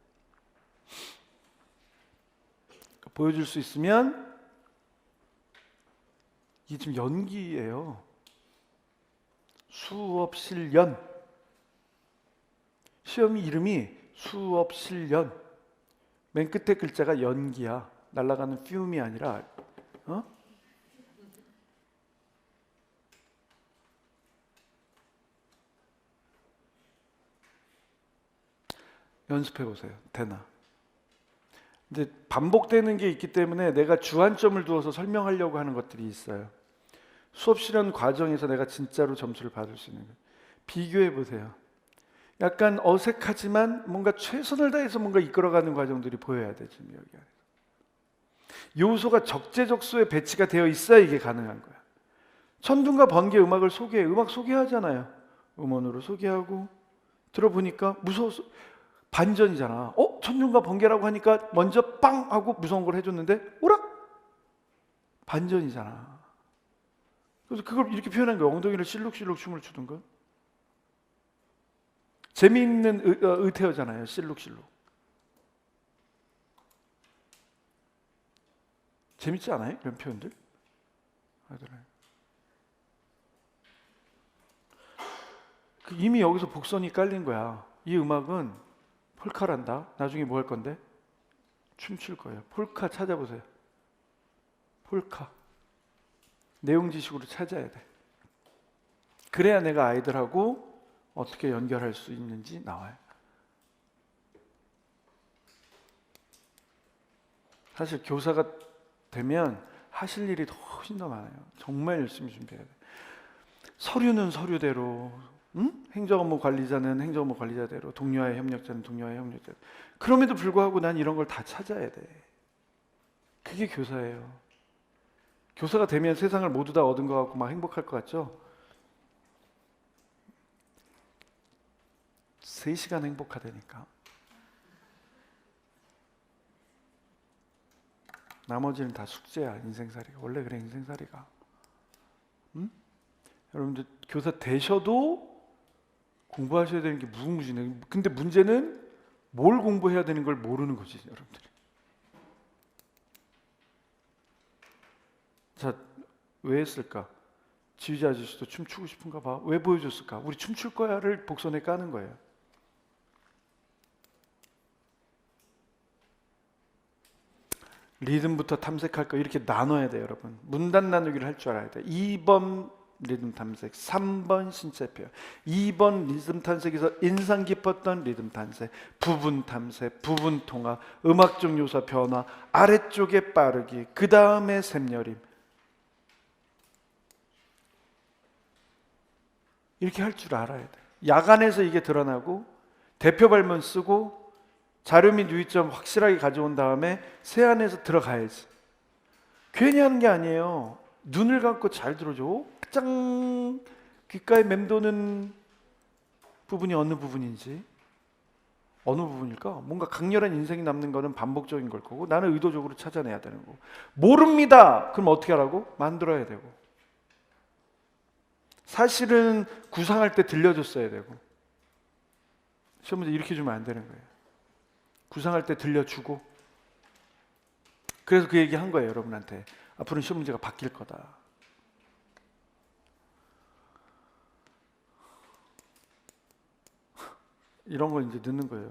보여줄 수 있으면 이게 지금 연기예요. 수업실연. 시험 이름이 수업실연. 맨 끝에 글자가 연기야. 날아가는 퓨움이 아니라 연습해 보세요. 되나? 이제 반복되는 게 있기 때문에 내가 주안점을 두어서 설명하려고 하는 것들이 있어요. 수업 실현 과정에서 내가 진짜로 점수를 받을 수 있는 거예요. 비교해 보세요. 약간 어색하지만 뭔가 최선을 다해서 뭔가 이끌어가는 과정들이 보여야 돼. 지금 여기 안에서 요소가 적재적소에 배치가 되어 있어야 이게 가능한 거야. 천둥과 번개 음악 소개하잖아요. 음원으로 소개하고 들어보니까 무서워서 반전이잖아. 천둥과 번개라고 하니까 먼저 빵 하고 무서운 걸 해줬는데 오라 반전이잖아. 그래서 그걸 이렇게 표현한 거야. 엉덩이를 실룩실룩 춤을 추던가. 재미있는 의태어잖아요. 실룩실룩. 재밌지 않아요? 이런 표현들? 이미 여기서 복선이 깔린 거야. 이 음악은 폴카란다. 나중에 뭐 할 건데? 춤출 거예요. 폴카 찾아보세요. 폴카. 내용 지식으로 찾아야 돼. 그래야 내가 아이들하고 어떻게 연결할 수 있는지 나와요. 사실 교사가 되면 하실 일이 훨씬 더 많아요. 정말 열심히 준비해야 돼. 서류는 서류대로, 행정업무 관리자는 행정업무 관리자대로, 동료와의 협력자는 동료와의 협력자대로. 그럼에도 불구하고 난 이런 걸 다 찾아야 돼. 그게 교사예요. 교사가 되면 세상을 모두 다 얻은 것 같고 막 행복할 것 같죠? 3시간 행복하다니까. 나머지는 다 숙제야. 인생살이가. 원래 그래 인생살이가. 여러분들 교사 되셔도 공부하셔야 되는 게 무궁무진해. 근데 문제는 뭘 공부해야 되는 걸 모르는 거지, 여러분들이. 자, 왜 했을까? 지휘자 아저씨도 춤추고 싶은가 봐. 왜 보여줬을까? 우리 춤출 거야를 복선에 까는 거예요. 리듬부터 탐색할 거 이렇게 나눠야 돼요, 여러분. 문단 나누기를 할 줄 알아야 돼. 2번 리듬 탐색, 3번 신체 표현, 2번 리듬 탐색에서 인상 깊었던 리듬 탐색, 부분 탐색, 부분 통합, 음악적 요소 변화, 아래쪽에 빠르기, 그 다음에 샘여림. 이렇게 할 줄 알아야 돼. 야간에서 이게 드러나고 대표 발문 쓰고 자료 및 유의점 확실하게 가져온 다음에 세안에서 들어가야지. 괜히 하는 게 아니에요. 눈을 감고 잘 들어줘. 짱! 귓가에 맴도는 부분이 어느 부분인지, 어느 부분일까? 뭔가 강렬한 인생이 남는 거는 반복적인 걸 거고, 나는 의도적으로 찾아내야 되는 거고. 모릅니다. 그럼 어떻게 하라고? 만들어야 되고. 사실은 구상할 때 들려줬어야 되고. 시험 문제 이렇게 주면 안 되는 거예요. 구상할 때 들려주고. 그래서 그 얘기 한 거예요, 여러분한테. 앞으로는 시험 문제가 바뀔 거다. 이런 거 이제 넣는 거예요.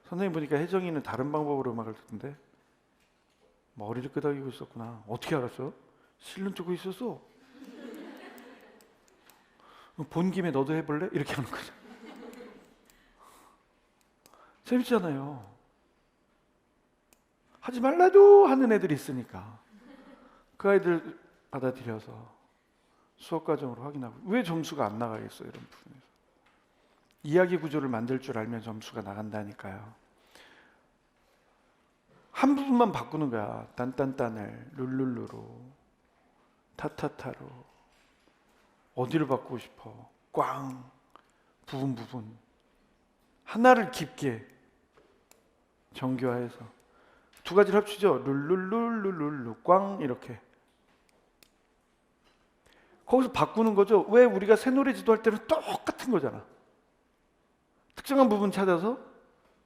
선생님 보니까 혜정이는 다른 방법으로 음악을 듣던데. 머리를 끄덕이고 있었구나. 어떻게 알았어? 실눈 뜨고 있었어. 본 김에 너도 해볼래? 이렇게 하는 거죠. 재밌잖아요. 하지 말라도 하는 애들이 있으니까 그 아이들 받아들여서 수업 과정으로 확인하고. 왜 점수가 안 나가겠어요? 이런 부분에서 이야기 구조를 만들 줄 알면 점수가 나간다니까요. 한 부분만 바꾸는 거야. 딴딴딴을 룰룰루로, 타타타로. 어디를 바꾸고 싶어? 꽝. 부분 하나를 깊게 정교화해서 두 가지를 합치죠. 룰룰룰룰룰루 꽝. 이렇게 거기서 바꾸는 거죠. 왜 우리가 새 노래 지도할 때는 똑같은 거잖아. 특정한 부분 찾아서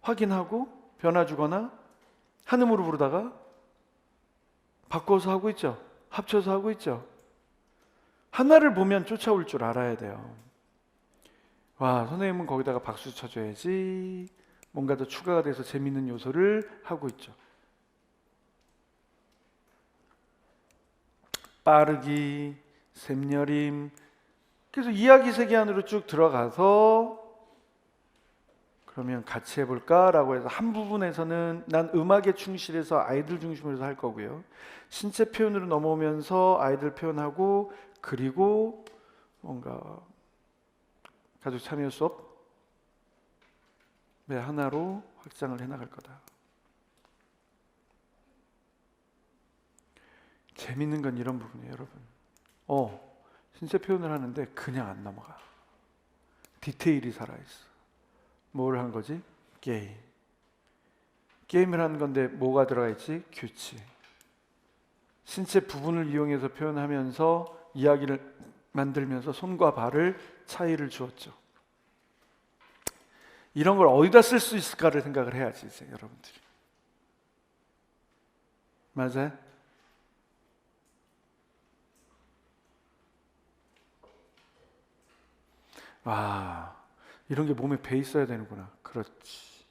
확인하고 변화 주거나 한음으로 부르다가 바꿔서 하고 있죠. 합쳐서 하고 있죠. 하나를 보면 쫓아올 줄 알아야 돼요. 와, 선생님은 거기다가 박수 쳐줘야지. 뭔가 더 추가가 돼서 재밌는 요소를 하고 있죠. 빠르기, 샘여림. 그래서 이야기 세계 안으로 쭉 들어가서 그러면 같이 해볼까라고 해서 한 부분에서는 난 음악에 충실해서 아이들 중심으로 할 거고요. 신체 표현으로 넘어오면서 아이들 표현하고 그리고 뭔가 가족 참여 수업의 하나로 확장을 해나갈 거다. 재밌는 건 이런 부분이에요, 여러분. 신체 표현을 하는데 그냥 안 넘어가. 디테일이 살아있어. 뭘 한 거지? 게임. 게임을 하는 건데 뭐가 들어가 있지? 규칙. 신체 부분을 이용해서 표현하면서 이야기를 만들면서 손과 발을 차이를 주었죠. 이런 걸 어디다 쓸 수 있을까를 생각을 해야지 이제 여러분들이. 맞아요? 와, 이런 게 몸에 배 있어야 되는구나. 그렇지.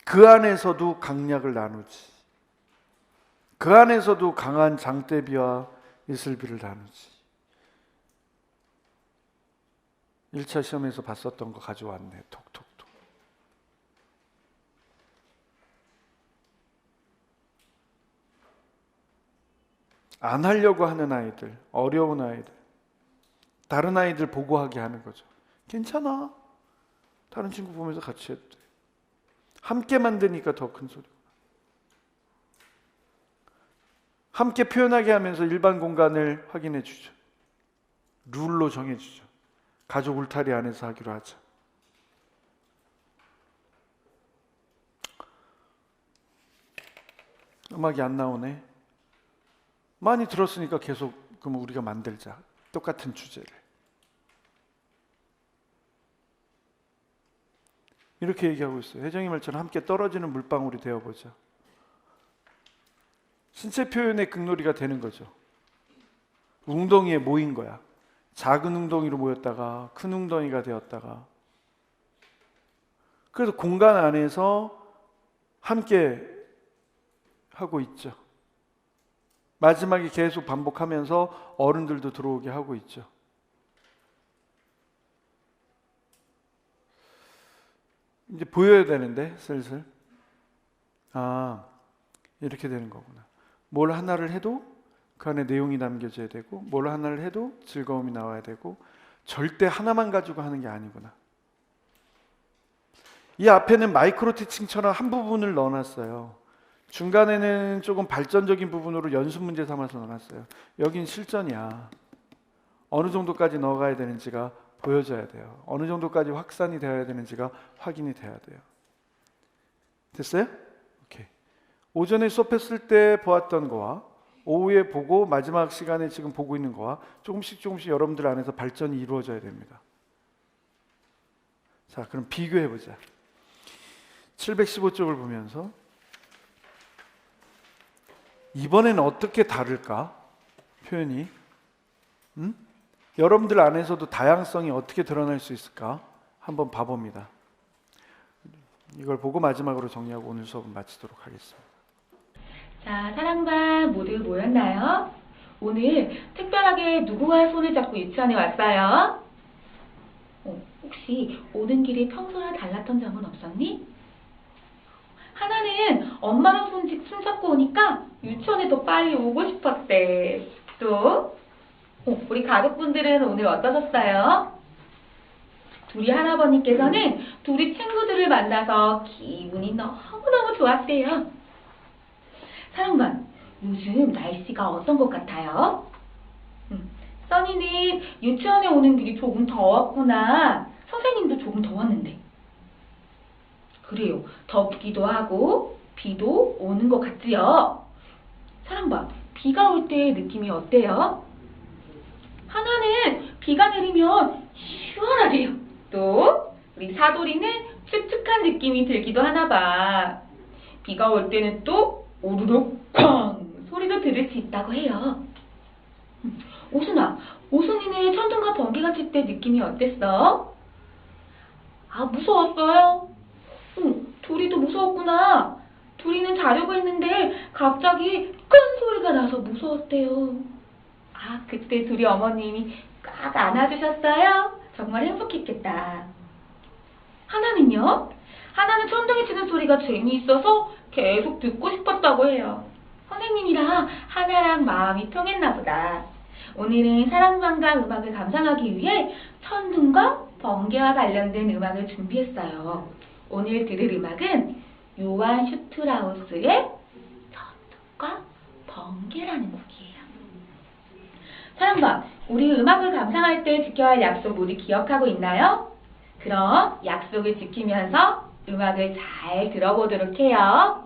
그 안에서도 강약을 나누지. 그 안에서도 강한 장대비와 이슬비를 나누지. 1차 시험에서 봤었던 거 가져왔네. 톡톡톡. 안 하려고 하는 아이들, 어려운 아이들, 다른 아이들 보고하게 하는 거죠. 괜찮아. 다른 친구 보면서 같이 해도 돼. 함께 만드니까 더 큰 소리고. 함께 표현하게 하면서 일반 공간을 확인해 주죠. 룰로 정해 주죠. 가족 울타리 안에서 하기로 하자. 음악이 안 나오네. 많이 들었으니까 계속 그럼 우리가 만들자. 똑같은 주제를. 이렇게 얘기하고 있어요. 혜정이 말처럼 함께 떨어지는 물방울이 되어보자. 신체 표현의 극놀이가 되는 거죠. 웅덩이에 모인 거야. 작은 웅덩이로 모였다가 큰 웅덩이가 되었다가. 그래서 공간 안에서 함께 하고 있죠. 마지막에 계속 반복하면서 어른들도 들어오게 하고 있죠. 이제 보여야 되는데 슬슬. 이렇게 되는 거구나. 뭘 하나를 해도 그 안에 내용이 담겨져야 되고, 뭘 하나를 해도 즐거움이 나와야 되고, 절대 하나만 가지고 하는 게 아니구나. 이 앞에는 마이크로 티칭처럼 한 부분을 넣어놨어요. 중간에는 조금 발전적인 부분으로 연습 문제 삼아서 넣어놨어요. 여긴 실전이야. 어느 정도까지 넣어가야 되는지가 보여져야 돼요. 어느 정도까지 확산이 되어야 되는지가 확인이 돼야 돼요. 됐어요? 오케이. 오전에 수업했을 때 보았던 거와 오후에 보고 마지막 시간에 지금 보고 있는 거와 조금씩 여러분들 안에서 발전이 이루어져야 됩니다. 자, 그럼 비교해보자. 715쪽을 보면서 이번에는 어떻게 다를까? 표현이. 여러분들 안에서도 다양성이 어떻게 드러날 수 있을까? 한번 봐봅니다. 이걸 보고 마지막으로 정리하고 오늘 수업은 마치도록 하겠습니다. 자, 사랑반 모두 모였나요? 오늘 특별하게 누구와 손을 잡고 유치원에 왔어요? 혹시 오는 길에 평소와 달랐던 점은 없었니? 하나는 엄마랑 손 잡고 오니까 유치원에 더 빨리 오고 싶었대. 또 우리 가족분들은 오늘 어떠셨어요? 둘이 할아버님께서는 둘이 친구들을 만나서 기분이 너무너무 좋았대요. 사랑반, 요즘 날씨가 어떤 것 같아요? 써니는 유치원에 오는 길이 조금 더웠구나. 선생님도 조금 더웠는데. 그래요. 덥기도 하고 비도 오는 것 같지요? 사랑반, 비가 올 때 느낌이 어때요? 하나는 비가 내리면 시원하대요. 또 우리 사돌이는 축축한 느낌이 들기도 하나 봐. 비가 올 때는 또 오르륵 쾅 소리도 들을 수 있다고 해요. 오순아, 오순이는 천둥과 번개가 칠 때 느낌이 어땠어? 무서웠어요. 둘이도 무서웠구나. 둘이는 자려고 했는데 갑자기 큰 소리가 나서 무서웠대요. 아, 그때 둘이 어머님이 꽉 안아주셨어요? 정말 행복했겠다. 하나는요? 하나는 천둥이 치는 소리가 재미있어서 계속 듣고 싶었다고 해요. 선생님이랑 하나랑 마음이 통했나 보다. 오늘은 사랑방과 음악을 감상하기 위해 천둥과 번개와 관련된 음악을 준비했어요. 오늘 들을 음악은 요한 슈트라우스의 천둥과 번개라는 곡이에요. 사랑방, 우리 음악을 감상할 때 지켜야 할 약속 모두 기억하고 있나요? 그럼 약속을 지키면서 음악을 잘 들어보도록 해요.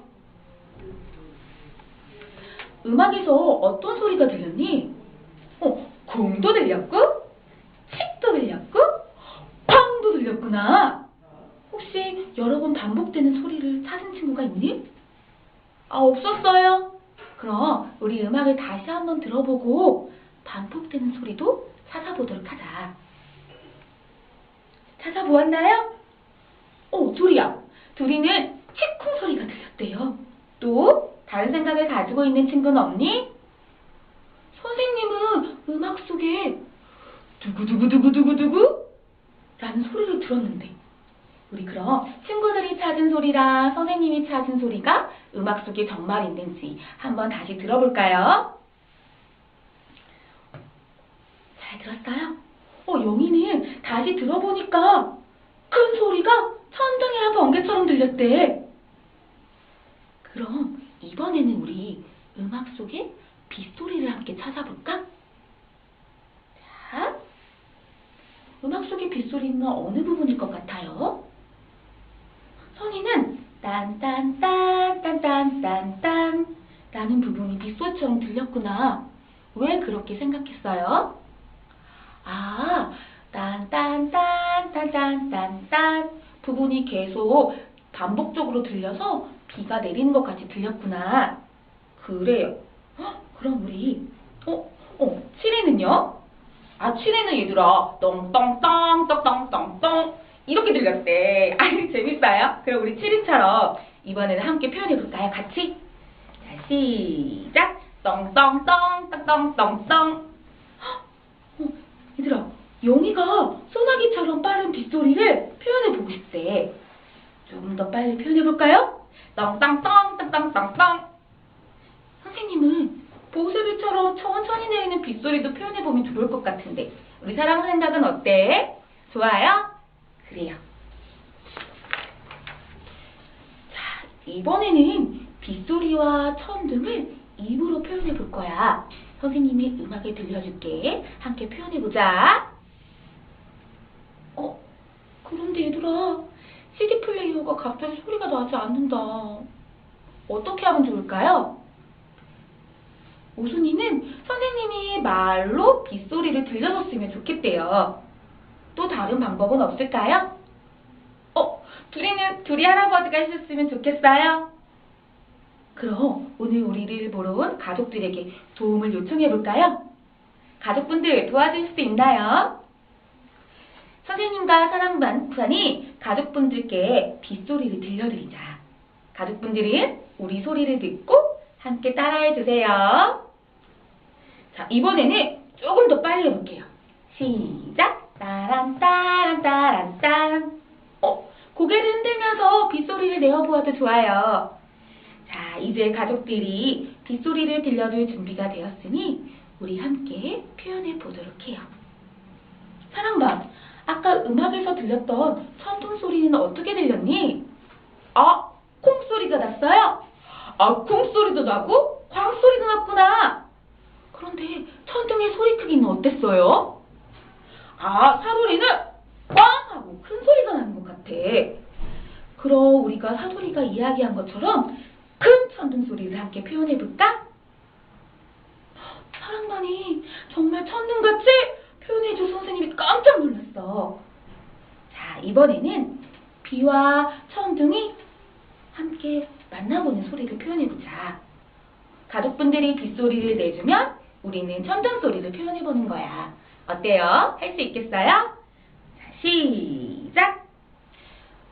음악에서 어떤 소리가 들렸니? 공도 들렸고, 칙도 들렸고, 팡도 들렸구나. 혹시 여러 번 반복되는 소리를 찾은 친구가 있니? 없었어요. 그럼 우리 음악을 다시 한번 들어보고 반복되는 소리도 찾아보도록 하자. 찾아보았나요? 둘이야. 둘이는 치쿵 소리가 들렸대요. 또 다른 생각을 가지고 있는 친구는 없니? 선생님은 음악 속에 두구두구두구두구두구 라는 소리를 들었는데 우리 그럼 친구들이 찾은 소리랑 선생님이 찾은 소리가 음악 속에 정말 있는지 한번 다시 들어볼까요? 잘 들었어요? 영희는 다시 들어보니까 큰 소리가 천둥이랑 번개처럼 들렸대. 그럼 이번에는 우리 음악 속에 빗소리를 함께 찾아볼까? 자, 음악 속의 빗소리는 어느 부분일 것 같아요? 선이는 딴딴딴딴딴딴딴 라는 부분이 빗소리처럼 들렸구나. 왜 그렇게 생각했어요? 딴딴딴딴딴딴 부분이 계속 반복적으로 들려서 비가 내리는 것 같이 들렸구나. 그래요. 그럼 우리 치레는요? 치레는 얘들아 똥똥똥 떡똥똥똥 이렇게 들렸대. 재밌어요? 그럼 우리 치리처럼 이번에는 함께 표현해볼까요? 같이? 자, 시작! 똥똥똥 떡똥똥똥. 얘들아, 용이가 소나기처럼 빠른 빗소리를 표현해보고 싶대. 조금 더 빨리 표현해볼까요? 똥똥똥 떡똥똥똥. 선생님은 보슬비처럼 천천히 내리는 빗소리도 표현해보면 좋을 것 같은데 우리 사랑 생각은 어때? 좋아요? 그래요. 자, 이번에는 빗소리와 천둥을 입으로 표현해볼 거야. 선생님이 음악을 들려줄게. 함께 표현해보자. 그런데 얘들아, CD 플레이어가 갑자기 소리가 나지 않는다. 어떻게 하면 좋을까요? 오순이는 선생님이 말로 빗소리를 들려줬으면 좋겠대요. 또 다른 방법은 없을까요? 둘이 할아버지가 해줬으면 좋겠어요. 그럼 오늘 우리를 보러 온 가족들에게 도움을 요청해볼까요? 가족분들 도와줄 수 있나요? 선생님과 사랑반 부산이 가족분들께 빗소리를 들려드리자. 가족분들은 우리 소리를 듣고 함께 따라해주세요. 자, 이번에는 조금 더 빨리 해볼게요. 시작! 따란따란따란딴. 고개를 흔들면서 빗소리를 내어보아도 좋아요. 자, 이제 가족들이 빗소리를 들려줄 준비가 되었으니 우리 함께 표현해 보도록 해요. 사랑반, 아까 음악에서 들렸던 천둥 소리는 어떻게 들렸니? 콩소리가 났어요? 콩소리도 나고 광소리도 났구나. 그런데 천둥의 소리 크기는 어땠어요? 사소리는 꽝 하고 큰 소리가 나는 것 같아. 그럼 우리가 사소리가 이야기한 것처럼 큰 천둥 소리를 함께 표현해볼까? 사랑반이 정말 천둥같이 표현해줘 선생님이 깜짝 놀랐어. 자, 이번에는 비와 천둥이 함께 만나보는 소리를 표현해보자. 가족분들이 빗소리를 내주면 우리는 천둥 소리를 표현해보는 거야. 어때요? 할 수 있겠어요? 자, 시작!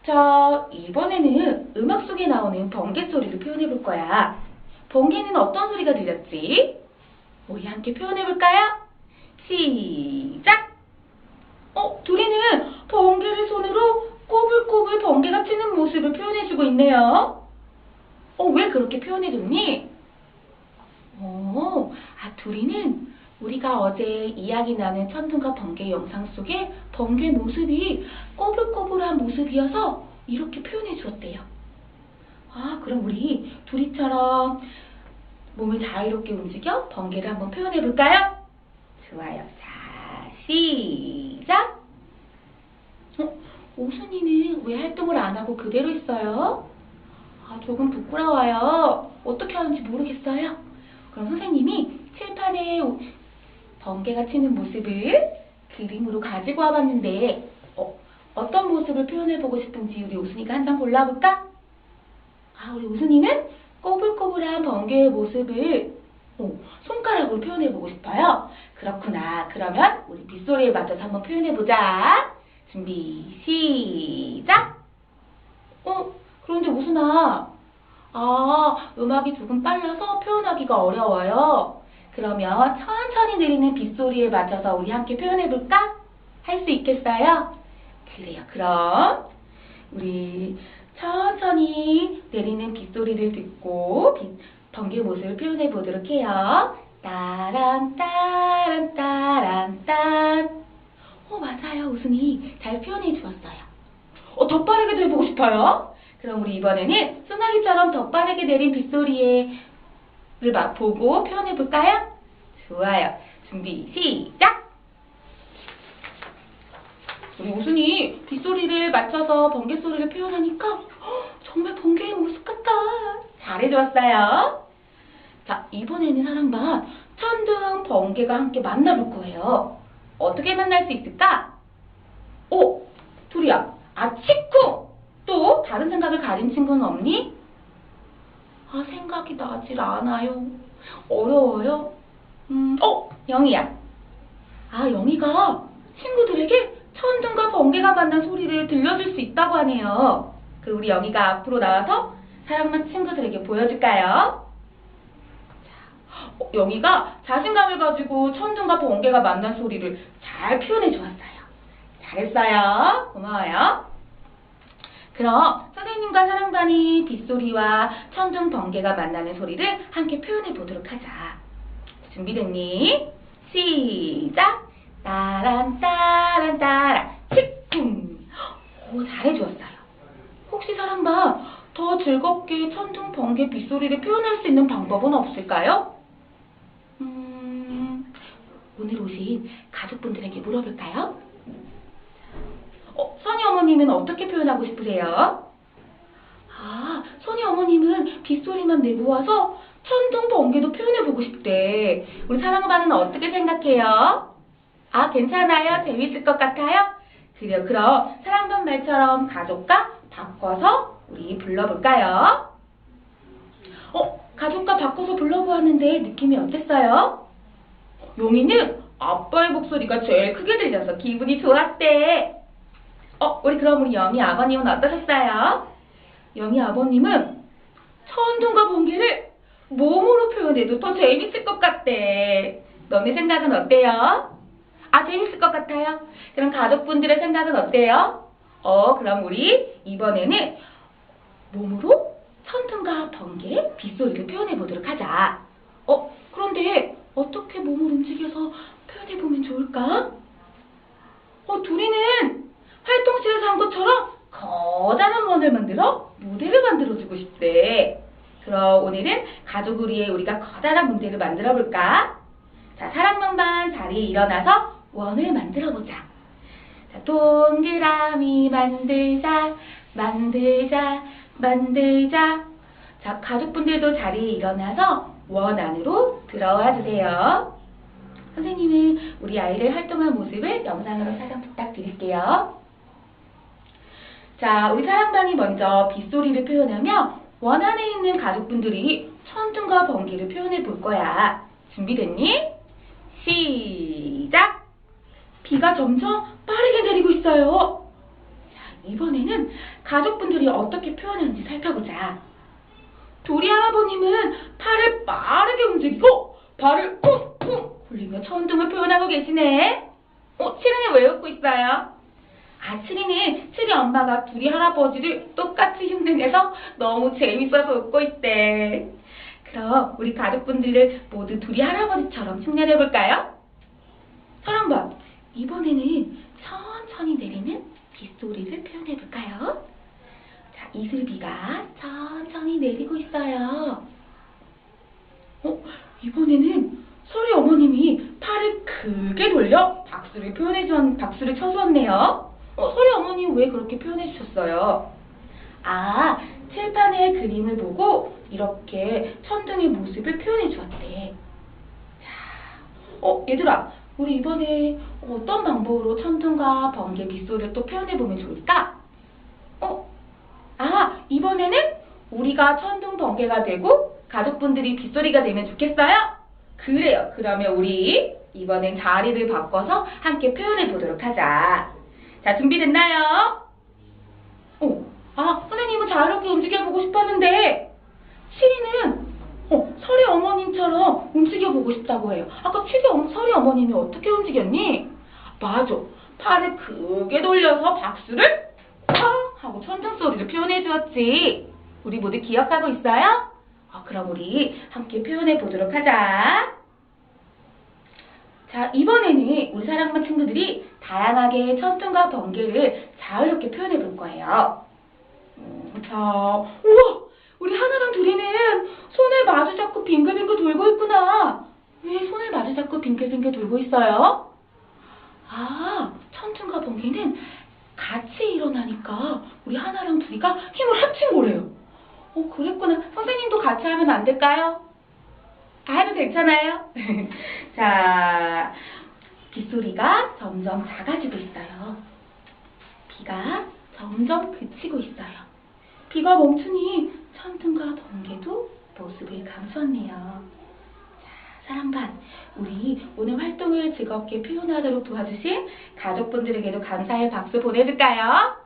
자, 이번에는 음악 속에 나오는 번개 소리를 표현해볼 거야. 번개는 어떤 소리가 들렸지? 우리 함께 표현해볼까요? 시작! 둘이는 번개를 손으로 꼬불꼬불 번개가 치는 모습을 표현해주고 있네요. 왜 그렇게 표현해줬니? 둘이는 우리가 어제 이야기 나눈 천둥과 번개 영상 속에 번개 모습이 꼬불꼬불한 모습이어서 이렇게 표현해 주었대요. 그럼 우리 둘이처럼 몸을 자유롭게 움직여 번개를 한번 표현해 볼까요? 좋아요. 자, 시작! 오순이는 왜 활동을 안 하고 그대로 있어요? 조금 부끄러워요. 어떻게 하는지 모르겠어요. 그럼 선생님이 칠판에 번개가 치는 모습을 그림으로 가지고 와봤는데 어떤 모습을 표현해보고 싶은지 우리 오순이가 한 장 골라볼까? 우리 오순이는 꼬불꼬불한 번개의 모습을 손가락으로 표현해보고 싶어요. 그렇구나. 그러면 우리 빗소리에 맞춰서 한번 표현해보자. 준비, 시작! 그런데 오순아, 음악이 조금 빨라서 표현하기가 어려워요. 그러면 천천히 내리는 빗소리에 맞춰서 우리 함께 표현해볼까? 할 수 있겠어요? 그래요. 그럼 우리 천천히 내리는 빗소리를 듣고 번개 모습을 표현해보도록 해요. 따란 따란 따란 딴. 맞아요. 우순이 잘 표현해 주었어요. 더 빠르게도 해보고 싶어요? 그럼 우리 이번에는 소나기처럼 더 빠르게 내린 빗소리를 보고 표현해볼까요? 좋아요. 준비, 시작! 우리 우순이 빗소리를 맞춰서 번개 소리를 표현하니까 정말 번개의 모습 같아. 잘해줬어요. 자, 이번에는 사랑반 천둥, 번개가 함께 만나볼 거예요. 어떻게 만날 수 있을까? 둘이야. 치쿵! 또 다른 생각을 가진 친구는 없니? 생각이 나질 않아요. 어려워요. 영희야. 영희가 친구들에게 천둥과 번개가 만난 소리를 들려줄 수 있다고 하네요. 그럼 우리 영희가 앞으로 나와서 사랑만 친구들에게 보여줄까요? 영희가 자신감을 가지고 천둥과 번개가 만난 소리를 잘 표현해 주었어요. 잘했어요. 고마워요. 그럼 선생님과 사랑반이 빗소리와 천둥, 번개가 만나는 소리를 함께 표현해 보도록 하자. 준비됐니? 시작! 따란 따란 따란 치쿵! 잘해주었어요. 혹시 사랑반 더 즐겁게 천둥, 번개, 빗소리를 표현할 수 있는 방법은 없을까요? 오늘 오신 가족분들에게 물어볼까요? 선희 어머님은 어떻게 표현하고 싶으세요? 선희 어머님은 빗소리만 내보아서 천둥, 번개도 표현해보고 싶대. 우리 사랑반은 어떻게 생각해요? 괜찮아요? 재밌을 것 같아요? 그래요. 그럼 사랑반 말처럼 가족과 바꿔서 우리 불러볼까요? 가족과 바꿔서 불러보았는데 느낌이 어땠어요? 용이는 아빠의 목소리가 제일 크게 들려서 기분이 좋았대. 우리 영희 아버님은 어떠셨어요? 영희 아버님은 천둥과 번개를 몸으로 표현해도 더 재밌을 것 같대. 너네 생각은 어때요? 재밌을 것 같아요. 그럼 가족분들의 생각은 어때요? 그럼 우리 이번에는 몸으로 천둥과 번개, 빗소리를 표현해 보도록 하자. 그런데 어떻게 몸을 움직여서 표현해 보면 좋을까? 둘이는 활동실에서 한 것처럼 커다란 원을 만들어 무대를 만들어주고 싶대. 그럼 오늘은 가족을 위해 우리가 커다란 무대를 만들어 볼까? 자, 사랑방반 자리에 일어나서 원을 만들어 보자. 자, 동그라미 만들자, 만들자, 만들자. 자, 가족분들도 자리에 일어나서 원 안으로 들어와 주세요. 선생님은 우리 아이를 활동한 모습을 영상으로 촬영 부탁드릴게요. 자, 우리 사랑반이 먼저 빗소리를 표현하며 원 안에 있는 가족분들이 천둥과 번개를 표현해 볼 거야. 준비됐니? 시작! 비가 점점 빠르게 내리고 있어요. 자, 이번에는 가족분들이 어떻게 표현하는지 살펴보자. 도리 할아버님은 팔을 빠르게 움직이고 발을 쿵쿵 굴리며 천둥을 표현하고 계시네. 칠이는 왜 웃고 있어요? 칠이는 칠이 엄마가 둘이 할아버지를 똑같이 흉내내서 너무 재밌어서 웃고 있대. 그럼 우리 가족분들을 모두 둘이 할아버지처럼 흉내내볼까요? 사랑방, 이번에는 천천히 내리는 빗소리를 표현해볼까요? 자, 이슬비가 천천히 내리고 있어요. 이번에는 설이 어머님이 팔을 크게 돌려 박수를 쳐주었네요. 설이 어머님 왜 그렇게 표현해 주셨어요? 칠판의 그림을 보고 이렇게 천둥의 모습을 표현해 주었대. 자, 얘들아, 우리 이번에 어떤 방법으로 천둥과 번개, 빗소리를 또 표현해 보면 좋을까? 이번에는 우리가 천둥, 번개가 되고 가족분들이 빗소리가 되면 좋겠어요? 그래요. 그러면 우리 이번엔 자리를 바꿔서 함께 표현해 보도록 하자. 자, 준비됐나요? 선생님은 자유롭게 움직여보고 싶었는데 시리는 설이 어머님처럼 움직여보고 싶다고 해요. 아까 설이 어머님이 어떻게 움직였니? 맞아. 팔을 크게 돌려서 박수를 팡 하고 천둥 소리를 표현해 주었지. 우리 모두 기억하고 있어요? 그럼 우리 함께 표현해 보도록 하자. 자, 이번에는 우리 사랑방 친구들이 다양하게 천둥과 번개를 자유롭게 표현해 볼 거예요. 자, 우와! 우리 하나랑 둘이는 손을 마주 잡고 빙글빙글 돌고 있구나. 왜 손을 마주 잡고 빙글빙글 돌고 있어요? 천둥과 번개는 같이 일어나니까 우리 하나랑 둘이가 힘을 합친 거래요. 그랬구나. 선생님도 같이 하면 안 될까요? 해도 괜찮아요. 자, 빗소리가 점점 작아지고 있어요. 비가 점점 그치고 있어요. 비가 멈추니 천둥과 번개도 모습을 감췄네요. 자, 사랑반, 우리 오늘 활동을 즐겁게 표현하도록 도와주신 가족분들에게도 감사의 박수 보내줄까요?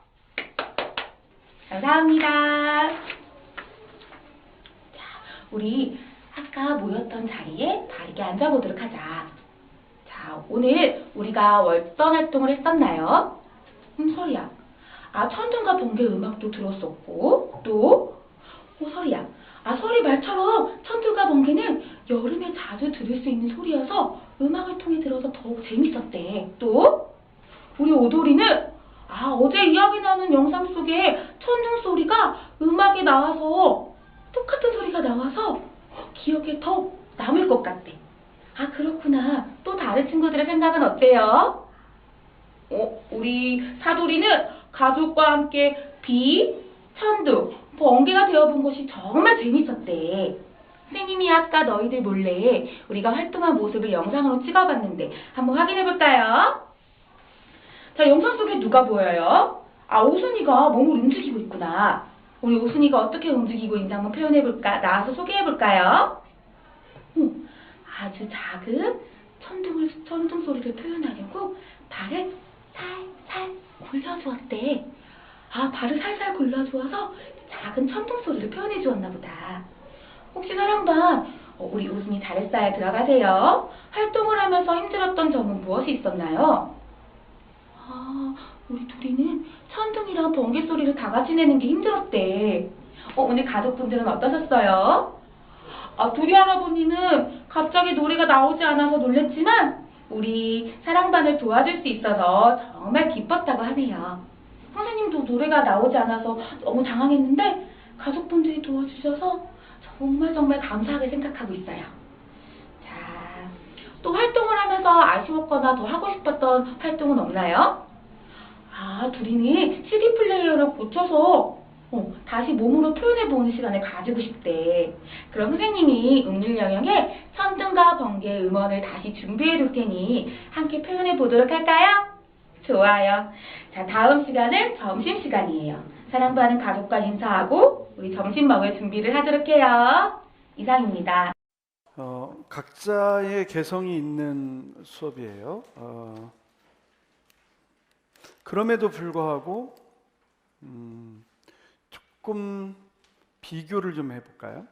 감사합니다. 우리 아까 모였던 자리에 바르게 앉아보도록 하자. 자, 오늘 우리가 어떤 활동을 했었나요? 설이야. 천둥과 번개 음악도 들었었고, 또, 설이야. 설이 말처럼 천둥과 번개는 여름에 자주 들을 수 있는 소리여서 음악을 통해 들어서 더욱 재밌었대. 또, 우리 오돌이는 어제 이야기 나눈 영상 속에 천둥 소리가 음악에 나와서 똑같은 소리가 나와서 기억에 더 남을 것 같대. 그렇구나. 또 다른 친구들의 생각은 어때요? 우리 사돌이는 가족과 함께 비, 천둥, 번개가 되어본 것이 정말 재밌었대. 선생님이 아까 너희들 몰래 우리가 활동한 모습을 영상으로 찍어봤는데 한번 확인해볼까요? 자, 영상 속에 누가 보여요? 오순이가 몸을 움직이고 있구나. 우리 오순이가 어떻게 움직이고 있는지 한번 표현해볼까? 나와서 소개해볼까요? 아주 작은 천둥 소리를 표현하려고 발을 살살 굴려주었대. 발을 살살 굴려주어서 작은 천둥 소리를 표현해주었나 보다. 혹시 사랑반, 우리 오순이 잘했어요. 들어가세요. 활동을 하면서 힘들었던 점은 무엇이 있었나요? 우리 둘이는 천둥이랑 번개 소리를 다 같이 내는 게 힘들었대. 오늘 가족분들은 어떠셨어요? 둘이 할아버님은 갑자기 노래가 나오지 않아서 놀랬지만 우리 사랑반을 도와줄 수 있어서 정말 기뻤다고 하네요. 선생님도 노래가 나오지 않아서 너무 당황했는데 가족분들이 도와주셔서 정말 감사하게 생각하고 있어요. 자, 또 활동을 하면서 아쉬웠거나 더 하고 싶었던 활동은 없나요? 둘이는 CD 플레이어를 고쳐서 다시 몸으로 표현해보는 시간을 가지고 싶대. 그럼 선생님이 음률 영역에 천둥과 번개의 음원을 다시 준비해둘 테니 함께 표현해보도록 할까요? 좋아요. 자, 다음 시간은 점심시간이에요. 사랑받는 가족과 인사하고 우리 점심 먹을 준비를 하도록 해요. 이상입니다. 각자의 개성이 있는 수업이에요. 그럼에도 불구하고 조금 비교를 좀 해볼까요?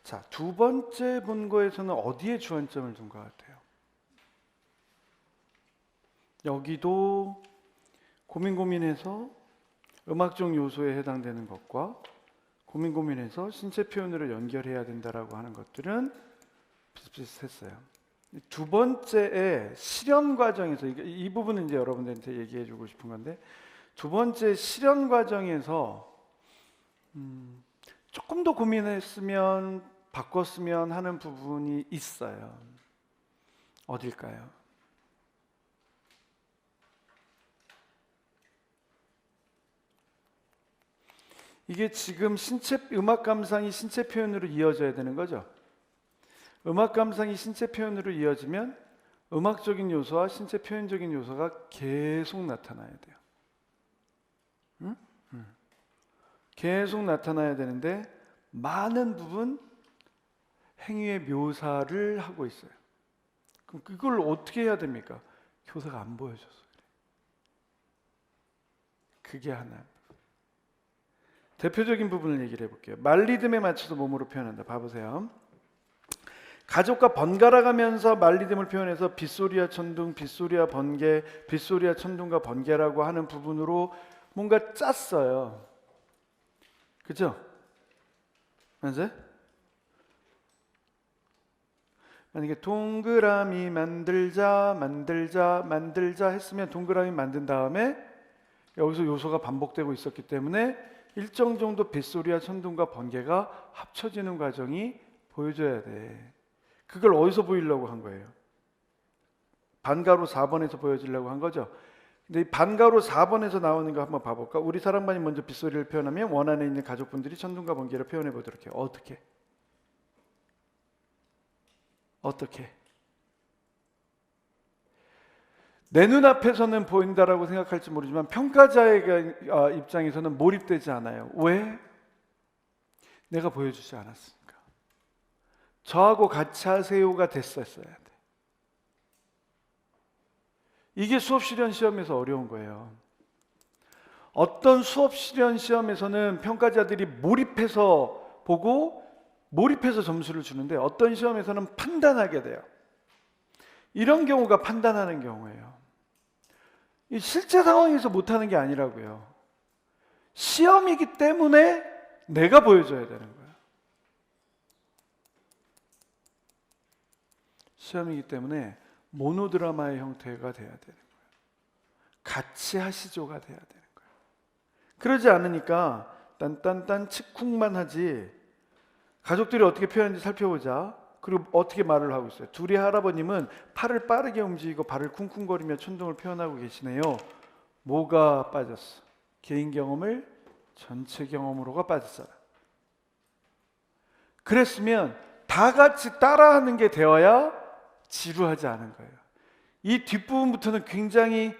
자, 두 번째 본거에서는 어디에 주안점을 둔 것 같아요? 여기도 고민해서 음악적 요소에 해당되는 것과 고민해서 신체 표현으로 연결해야 된다라고 하는 것들은 비슷비슷했어요. 두 번째의 실현 과정에서 이 부분은 이제 여러분들한테 얘기해주고 싶은 건데, 두 번째 실현 과정에서 조금 더 고민했으면 바꿨으면 하는 부분이 있어요. 어딜까요? 이게 지금 음악 감상이 신체 표현으로 이어져야 되는 거죠. 음악 감상이 신체 표현으로 이어지면 음악적인 요소와 신체 표현적인 요소가 계속 나타나야 돼요. 응? 계속 나타나야 되는데 많은 부분 행위의 묘사를 하고 있어요. 그럼 그걸 어떻게 해야 됩니까? 교사가 안 보여줘서 그래. 그게 하나. 대표적인 부분을 얘기를 해볼게요. 말리듬에 맞춰서 몸으로 표현한다. 봐보세요. 가족과 번갈아 가면서 말리듬을 표현해서 빗소리와 천둥, 빗소리와 번개, 빗소리와 천둥과 번개라고 하는 부분으로 뭔가 짰어요. 그죠? 맞아요? 만약에 동그라미 만들자 했으면 동그라미 만든 다음에 여기서 요소가 반복되고 있었기 때문에 일정 정도 빗소리와 천둥과 번개가 합쳐지는 과정이 보여줘야 돼. 그걸 어디서 보이려고 한 거예요? 반가로 4번에서 보여주려고 한 거죠. 근데 이 반가로 4번에서 나오는 거 한번 봐볼까? 우리 사랑반이 먼저 빗소리를 표현하면 원 안에 있는 가족분들이 천둥과 번개를 표현해 보도록 해요. 어떻게? 내 눈앞에서는 보인다라고 생각할지 모르지만 평가자의 입장에서는 몰입되지 않아요. 왜? 내가 보여주지 않았으니까. 저하고 같이 하세요가 됐었어야 돼. 이게 수업 실현 시험에서 어려운 거예요. 어떤 수업 실현 시험에서는 평가자들이 몰입해서 보고 몰입해서 점수를 주는데 어떤 시험에서는 판단하게 돼요. 이런 경우가 판단하는 경우예요. 이 실제 상황에서 못하는 게 아니라고요. 시험이기 때문에 내가 보여줘야 되는 거예요. 시험이기 때문에 모노드라마의 형태가 돼야 되는 거예요. 같이 하시조가 돼야 되는 거예요. 그러지 않으니까 딴딴딴 치쿵만 하지 가족들이 어떻게 표현하는지 살펴보자. 그리고 어떻게 말을 하고 있어요. 둘이 할아버님은 팔을 빠르게 움직이고 발을 쿵쿵거리며 천둥을 표현하고 계시네요. 뭐가 빠졌어? 개인 경험을 전체 경험으로가 빠졌잖아. 그랬으면 다 같이 따라하는 게 되어야 지루하지 않은 거예요. 이 뒷부분부터는 굉장히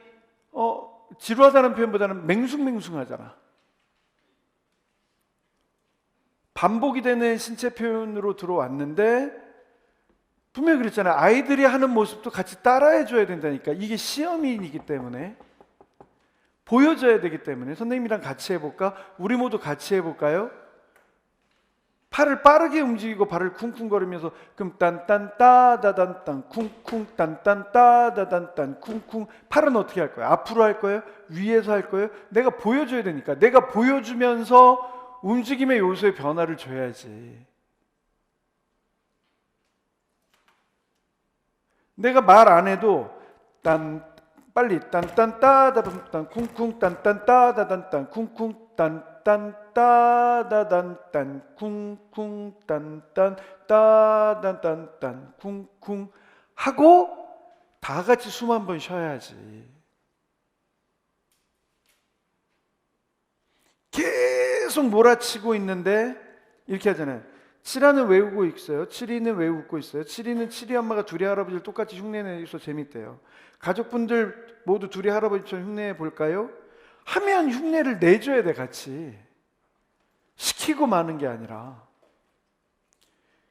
지루하다는 표현보다는 맹숭맹숭하잖아. 반복이 되는 신체 표현으로 들어왔는데 분명히 그랬잖아요. 아이들이 하는 모습도 같이 따라해 줘야 된다니까. 이게 시험이기 때문에 보여줘야 되기 때문에 선생님이랑 같이 해볼까? 우리 모두 같이 해볼까요? 팔을 빠르게 움직이고 발을 쿵쿵거리면서 그럼 딴딴따다단딴 쿵쿵 딴딴따다단딴 쿵쿵. 팔은 어떻게 할 거예요? 앞으로 할 거예요? 위에서 할 거예요? 내가 보여줘야 되니까. 내가 보여주면서 움직임의 요소의 변화를 줘야지. 내가 말 안 해도 빨리 딴딴따다단딴 쿵쿵 딴딴따다단딴 쿵쿵 딴딴따다단딴 쿵쿵 딴딴따다단딴 쿵쿵 하고 다 같이 숨 한 번 쉬어야지. 계속 몰아치고 있는데 이렇게 하잖아요. 7화는 왜 웃고 있어요? 7위는 왜 웃고 있어요? 7위는 7위 엄마가 둘이 할아버지를 똑같이 흉내내서 재밌대요. 가족분들 모두 둘이 할아버지처럼 흉내내 볼까요? 하면 흉내를 내줘야 돼. 같이 시키고 마는 게 아니라.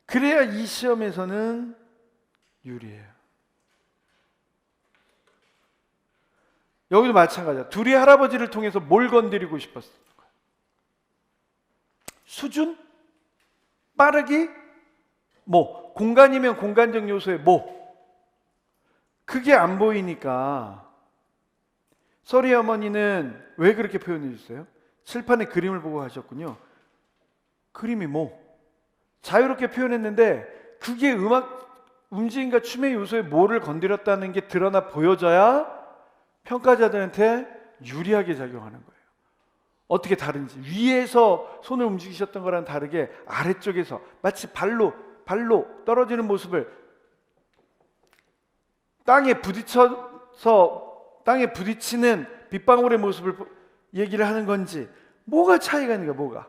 그래야 이 시험에서는 유리해요. 여기도 마찬가지야. 둘이 할아버지를 통해서 뭘 건드리고 싶었어? 수준? 빠르기? 뭐 공간이면 공간적 요소의 뭐 그게 안 보이니까 서리 어머니는 왜 그렇게 표현해 주세요? 칠판에 그림을 보고 하셨군요. 그림이 뭐 자유롭게 표현했는데 그게 음악 움직임과 춤의 요소에 뭐를 건드렸다는 게 드러나 보여져야 평가자들한테 유리하게 작용하는 거예요. 어떻게 다른지 위에서 손을 움직이셨던 거랑 다르게 아래쪽에서 마치 발로 떨어지는 모습을 땅에 부딪히는 빗방울의 모습을 얘기를 하는 건지 뭐가 차이가 있는 거야? 뭐가?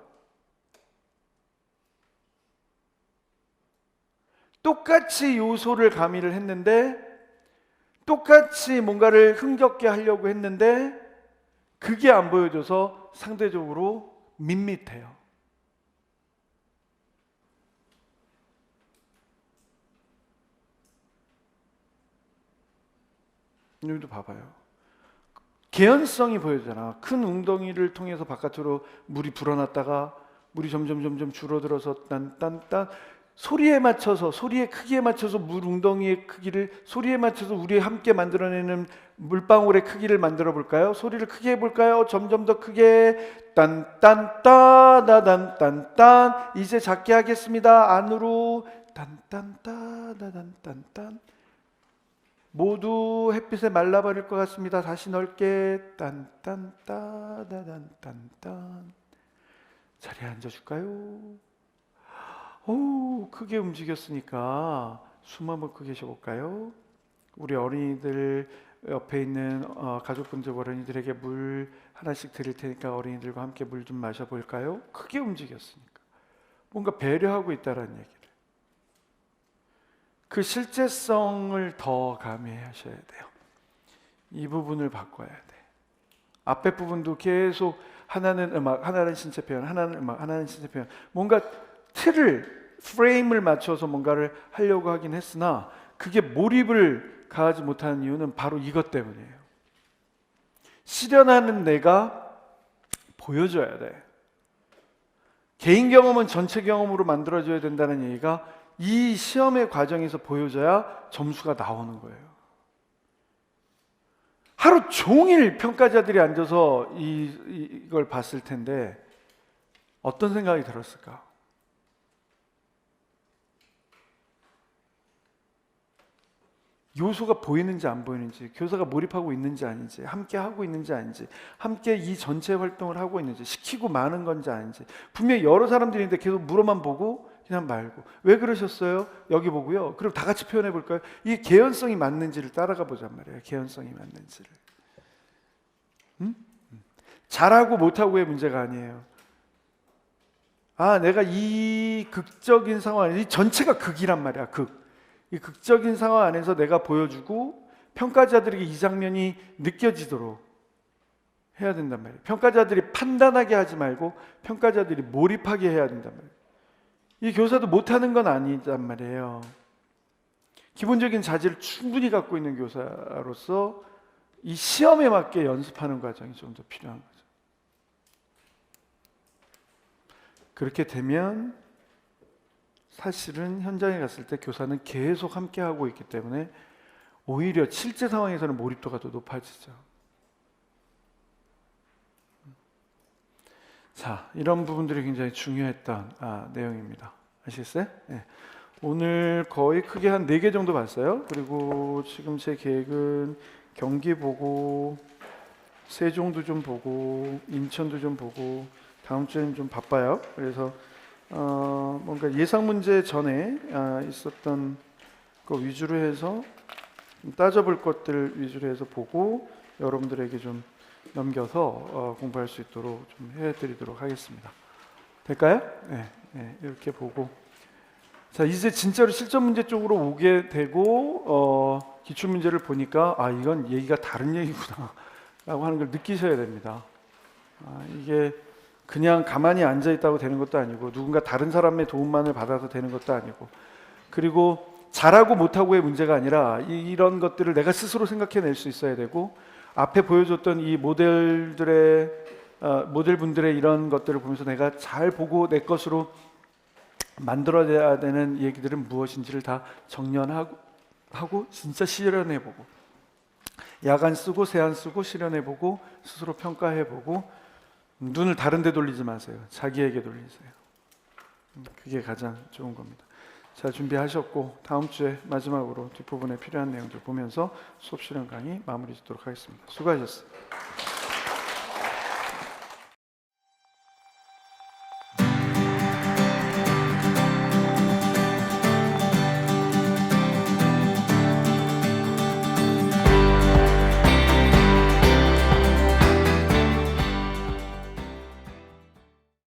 똑같이 요소를 가미를 했는데 똑같이 뭔가를 흥겹게 하려고 했는데 그게 안 보여줘서 상대적으로 밋밋해요. 여기도 봐봐요. 개연성이 보여잖아. 큰 웅덩이를 통해서 바깥으로 물이 불어났다가 물이 점점 줄어들어서 딴딴딴 소리에 맞춰서 소리의 크기에 맞춰서 물 웅덩이의 크기를 소리에 맞춰서 우리 함께 만들어내는 물방울의 크기를 만들어 볼까요? 소리를 크게 해볼까요? 점점 더 크게 딴딴따다단딴딴 이제 작게 하겠습니다. 안으로 딴딴따다단딴딴 모두 햇빛에 말라버릴 것 같습니다. 다시 넓게 딴딴따다단딴딴 자리에 앉아줄까요? 오, 크게 움직였으니까 숨 한번 크게 쉬어볼까요? 우리 어린이들 옆에 있는 가족분들 어린이들에게 물 하나씩 드릴 테니까 어린이들과 함께 물 좀 마셔볼까요? 크게 움직였으니까 뭔가 배려하고 있다는 얘기를 그 실제성을 더 가미하셔야 돼요. 이 부분을 바꿔야 돼. 앞에 부분도 계속 하나는 음악, 하나는 신체 표현, 하나는 음악, 하나는 신체 표현 뭔가 프레임을 맞춰서 뭔가를 하려고 하긴 했으나 그게 몰입을 가하지 못하는 이유는 바로 이것 때문이에요. 실현하는 내가 보여줘야 돼. 개인 경험은 전체 경험으로 만들어줘야 된다는 얘기가 이 시험의 과정에서 보여줘야 점수가 나오는 거예요. 하루 종일 평가자들이 앉아서 이걸 봤을 텐데 어떤 생각이 들었을까? 요소가 보이는지 안 보이는지, 교사가 몰입하고 있는지 아닌지, 함께 하고 있는지 아닌지, 함께 이 전체 활동을 하고 있는지, 시키고 마는 건지 아닌지 분명히 여러 사람들이 있는데 계속 물어만 보고 그냥 말고 왜 그러셨어요? 여기 보고요. 그럼 다 같이 표현해 볼까요? 이게 개연성이 맞는지를 따라가 보잔 말이에요. 개연성이 맞는지를. 잘하고 못하고의 문제가 아니에요. 아, 내가 이 극적인 상황, 이 전체가 극이란 말이야. 이 극적인 상황 안에서 내가 보여주고 평가자들에게 이 장면이 느껴지도록 해야 된단 말이에요. 평가자들이 판단하게 하지 말고 평가자들이 몰입하게 해야 된단 말이에요. 이 교사도 못하는 건 아니단 말이에요. 기본적인 자질을 충분히 갖고 있는 교사로서 이 시험에 맞게 연습하는 과정이 좀 더 필요한 거죠. 그렇게 되면 사실은 현장에 갔을 때 교사는 계속 함께하고 있기 때문에 오히려 실제 상황에서는 몰입도가 더 높아지죠. 자, 이런 부분들이 굉장히 중요했던 내용입니다. 아시겠어요? 네. 오늘 거의 크게 한 4개 정도 봤어요. 그리고 지금 제 계획은 경기 보고 세종도 좀 보고 인천도 좀 보고 다음 주에는 좀 바빠요. 그래서 뭔가 예상 문제 전에 있었던 거 위주로 해서 좀 따져볼 것들 위주로 해서 보고 여러분들에게 좀 넘겨서 공부할 수 있도록 좀 해드리도록 하겠습니다. 될까요? 네, 이렇게 보고 자 이제 진짜로 실전 문제 쪽으로 오게 되고 기출 문제를 보니까 이건 얘기가 다른 얘기구나 라고 하는 걸 느끼셔야 됩니다. 이게 그냥 가만히 앉아 있다고 되는 것도 아니고 누군가 다른 사람의 도움만을 받아서 되는 것도 아니고 그리고 잘하고 못하고의 문제가 아니라 이런 것들을 내가 스스로 생각해낼 수 있어야 되고 앞에 보여줬던 이 모델분들의 이런 것들을 보면서 내가 잘 보고 내 것으로 만들어야 되는 얘기들은 무엇인지를 다 정연하고 진짜 실현해보고, 야간 쓰고 세안 쓰고 실현해보고 스스로 평가해보고, 눈을 다른 데 돌리지 마세요. 자기에게 돌리세요. 그게 가장 좋은 겁니다. 잘 준비하셨고 다음 주에 마지막으로 뒷부분에 필요한 내용들 보면서 수업 실현 강의 마무리 짓도록 하겠습니다. 수고하셨습니다.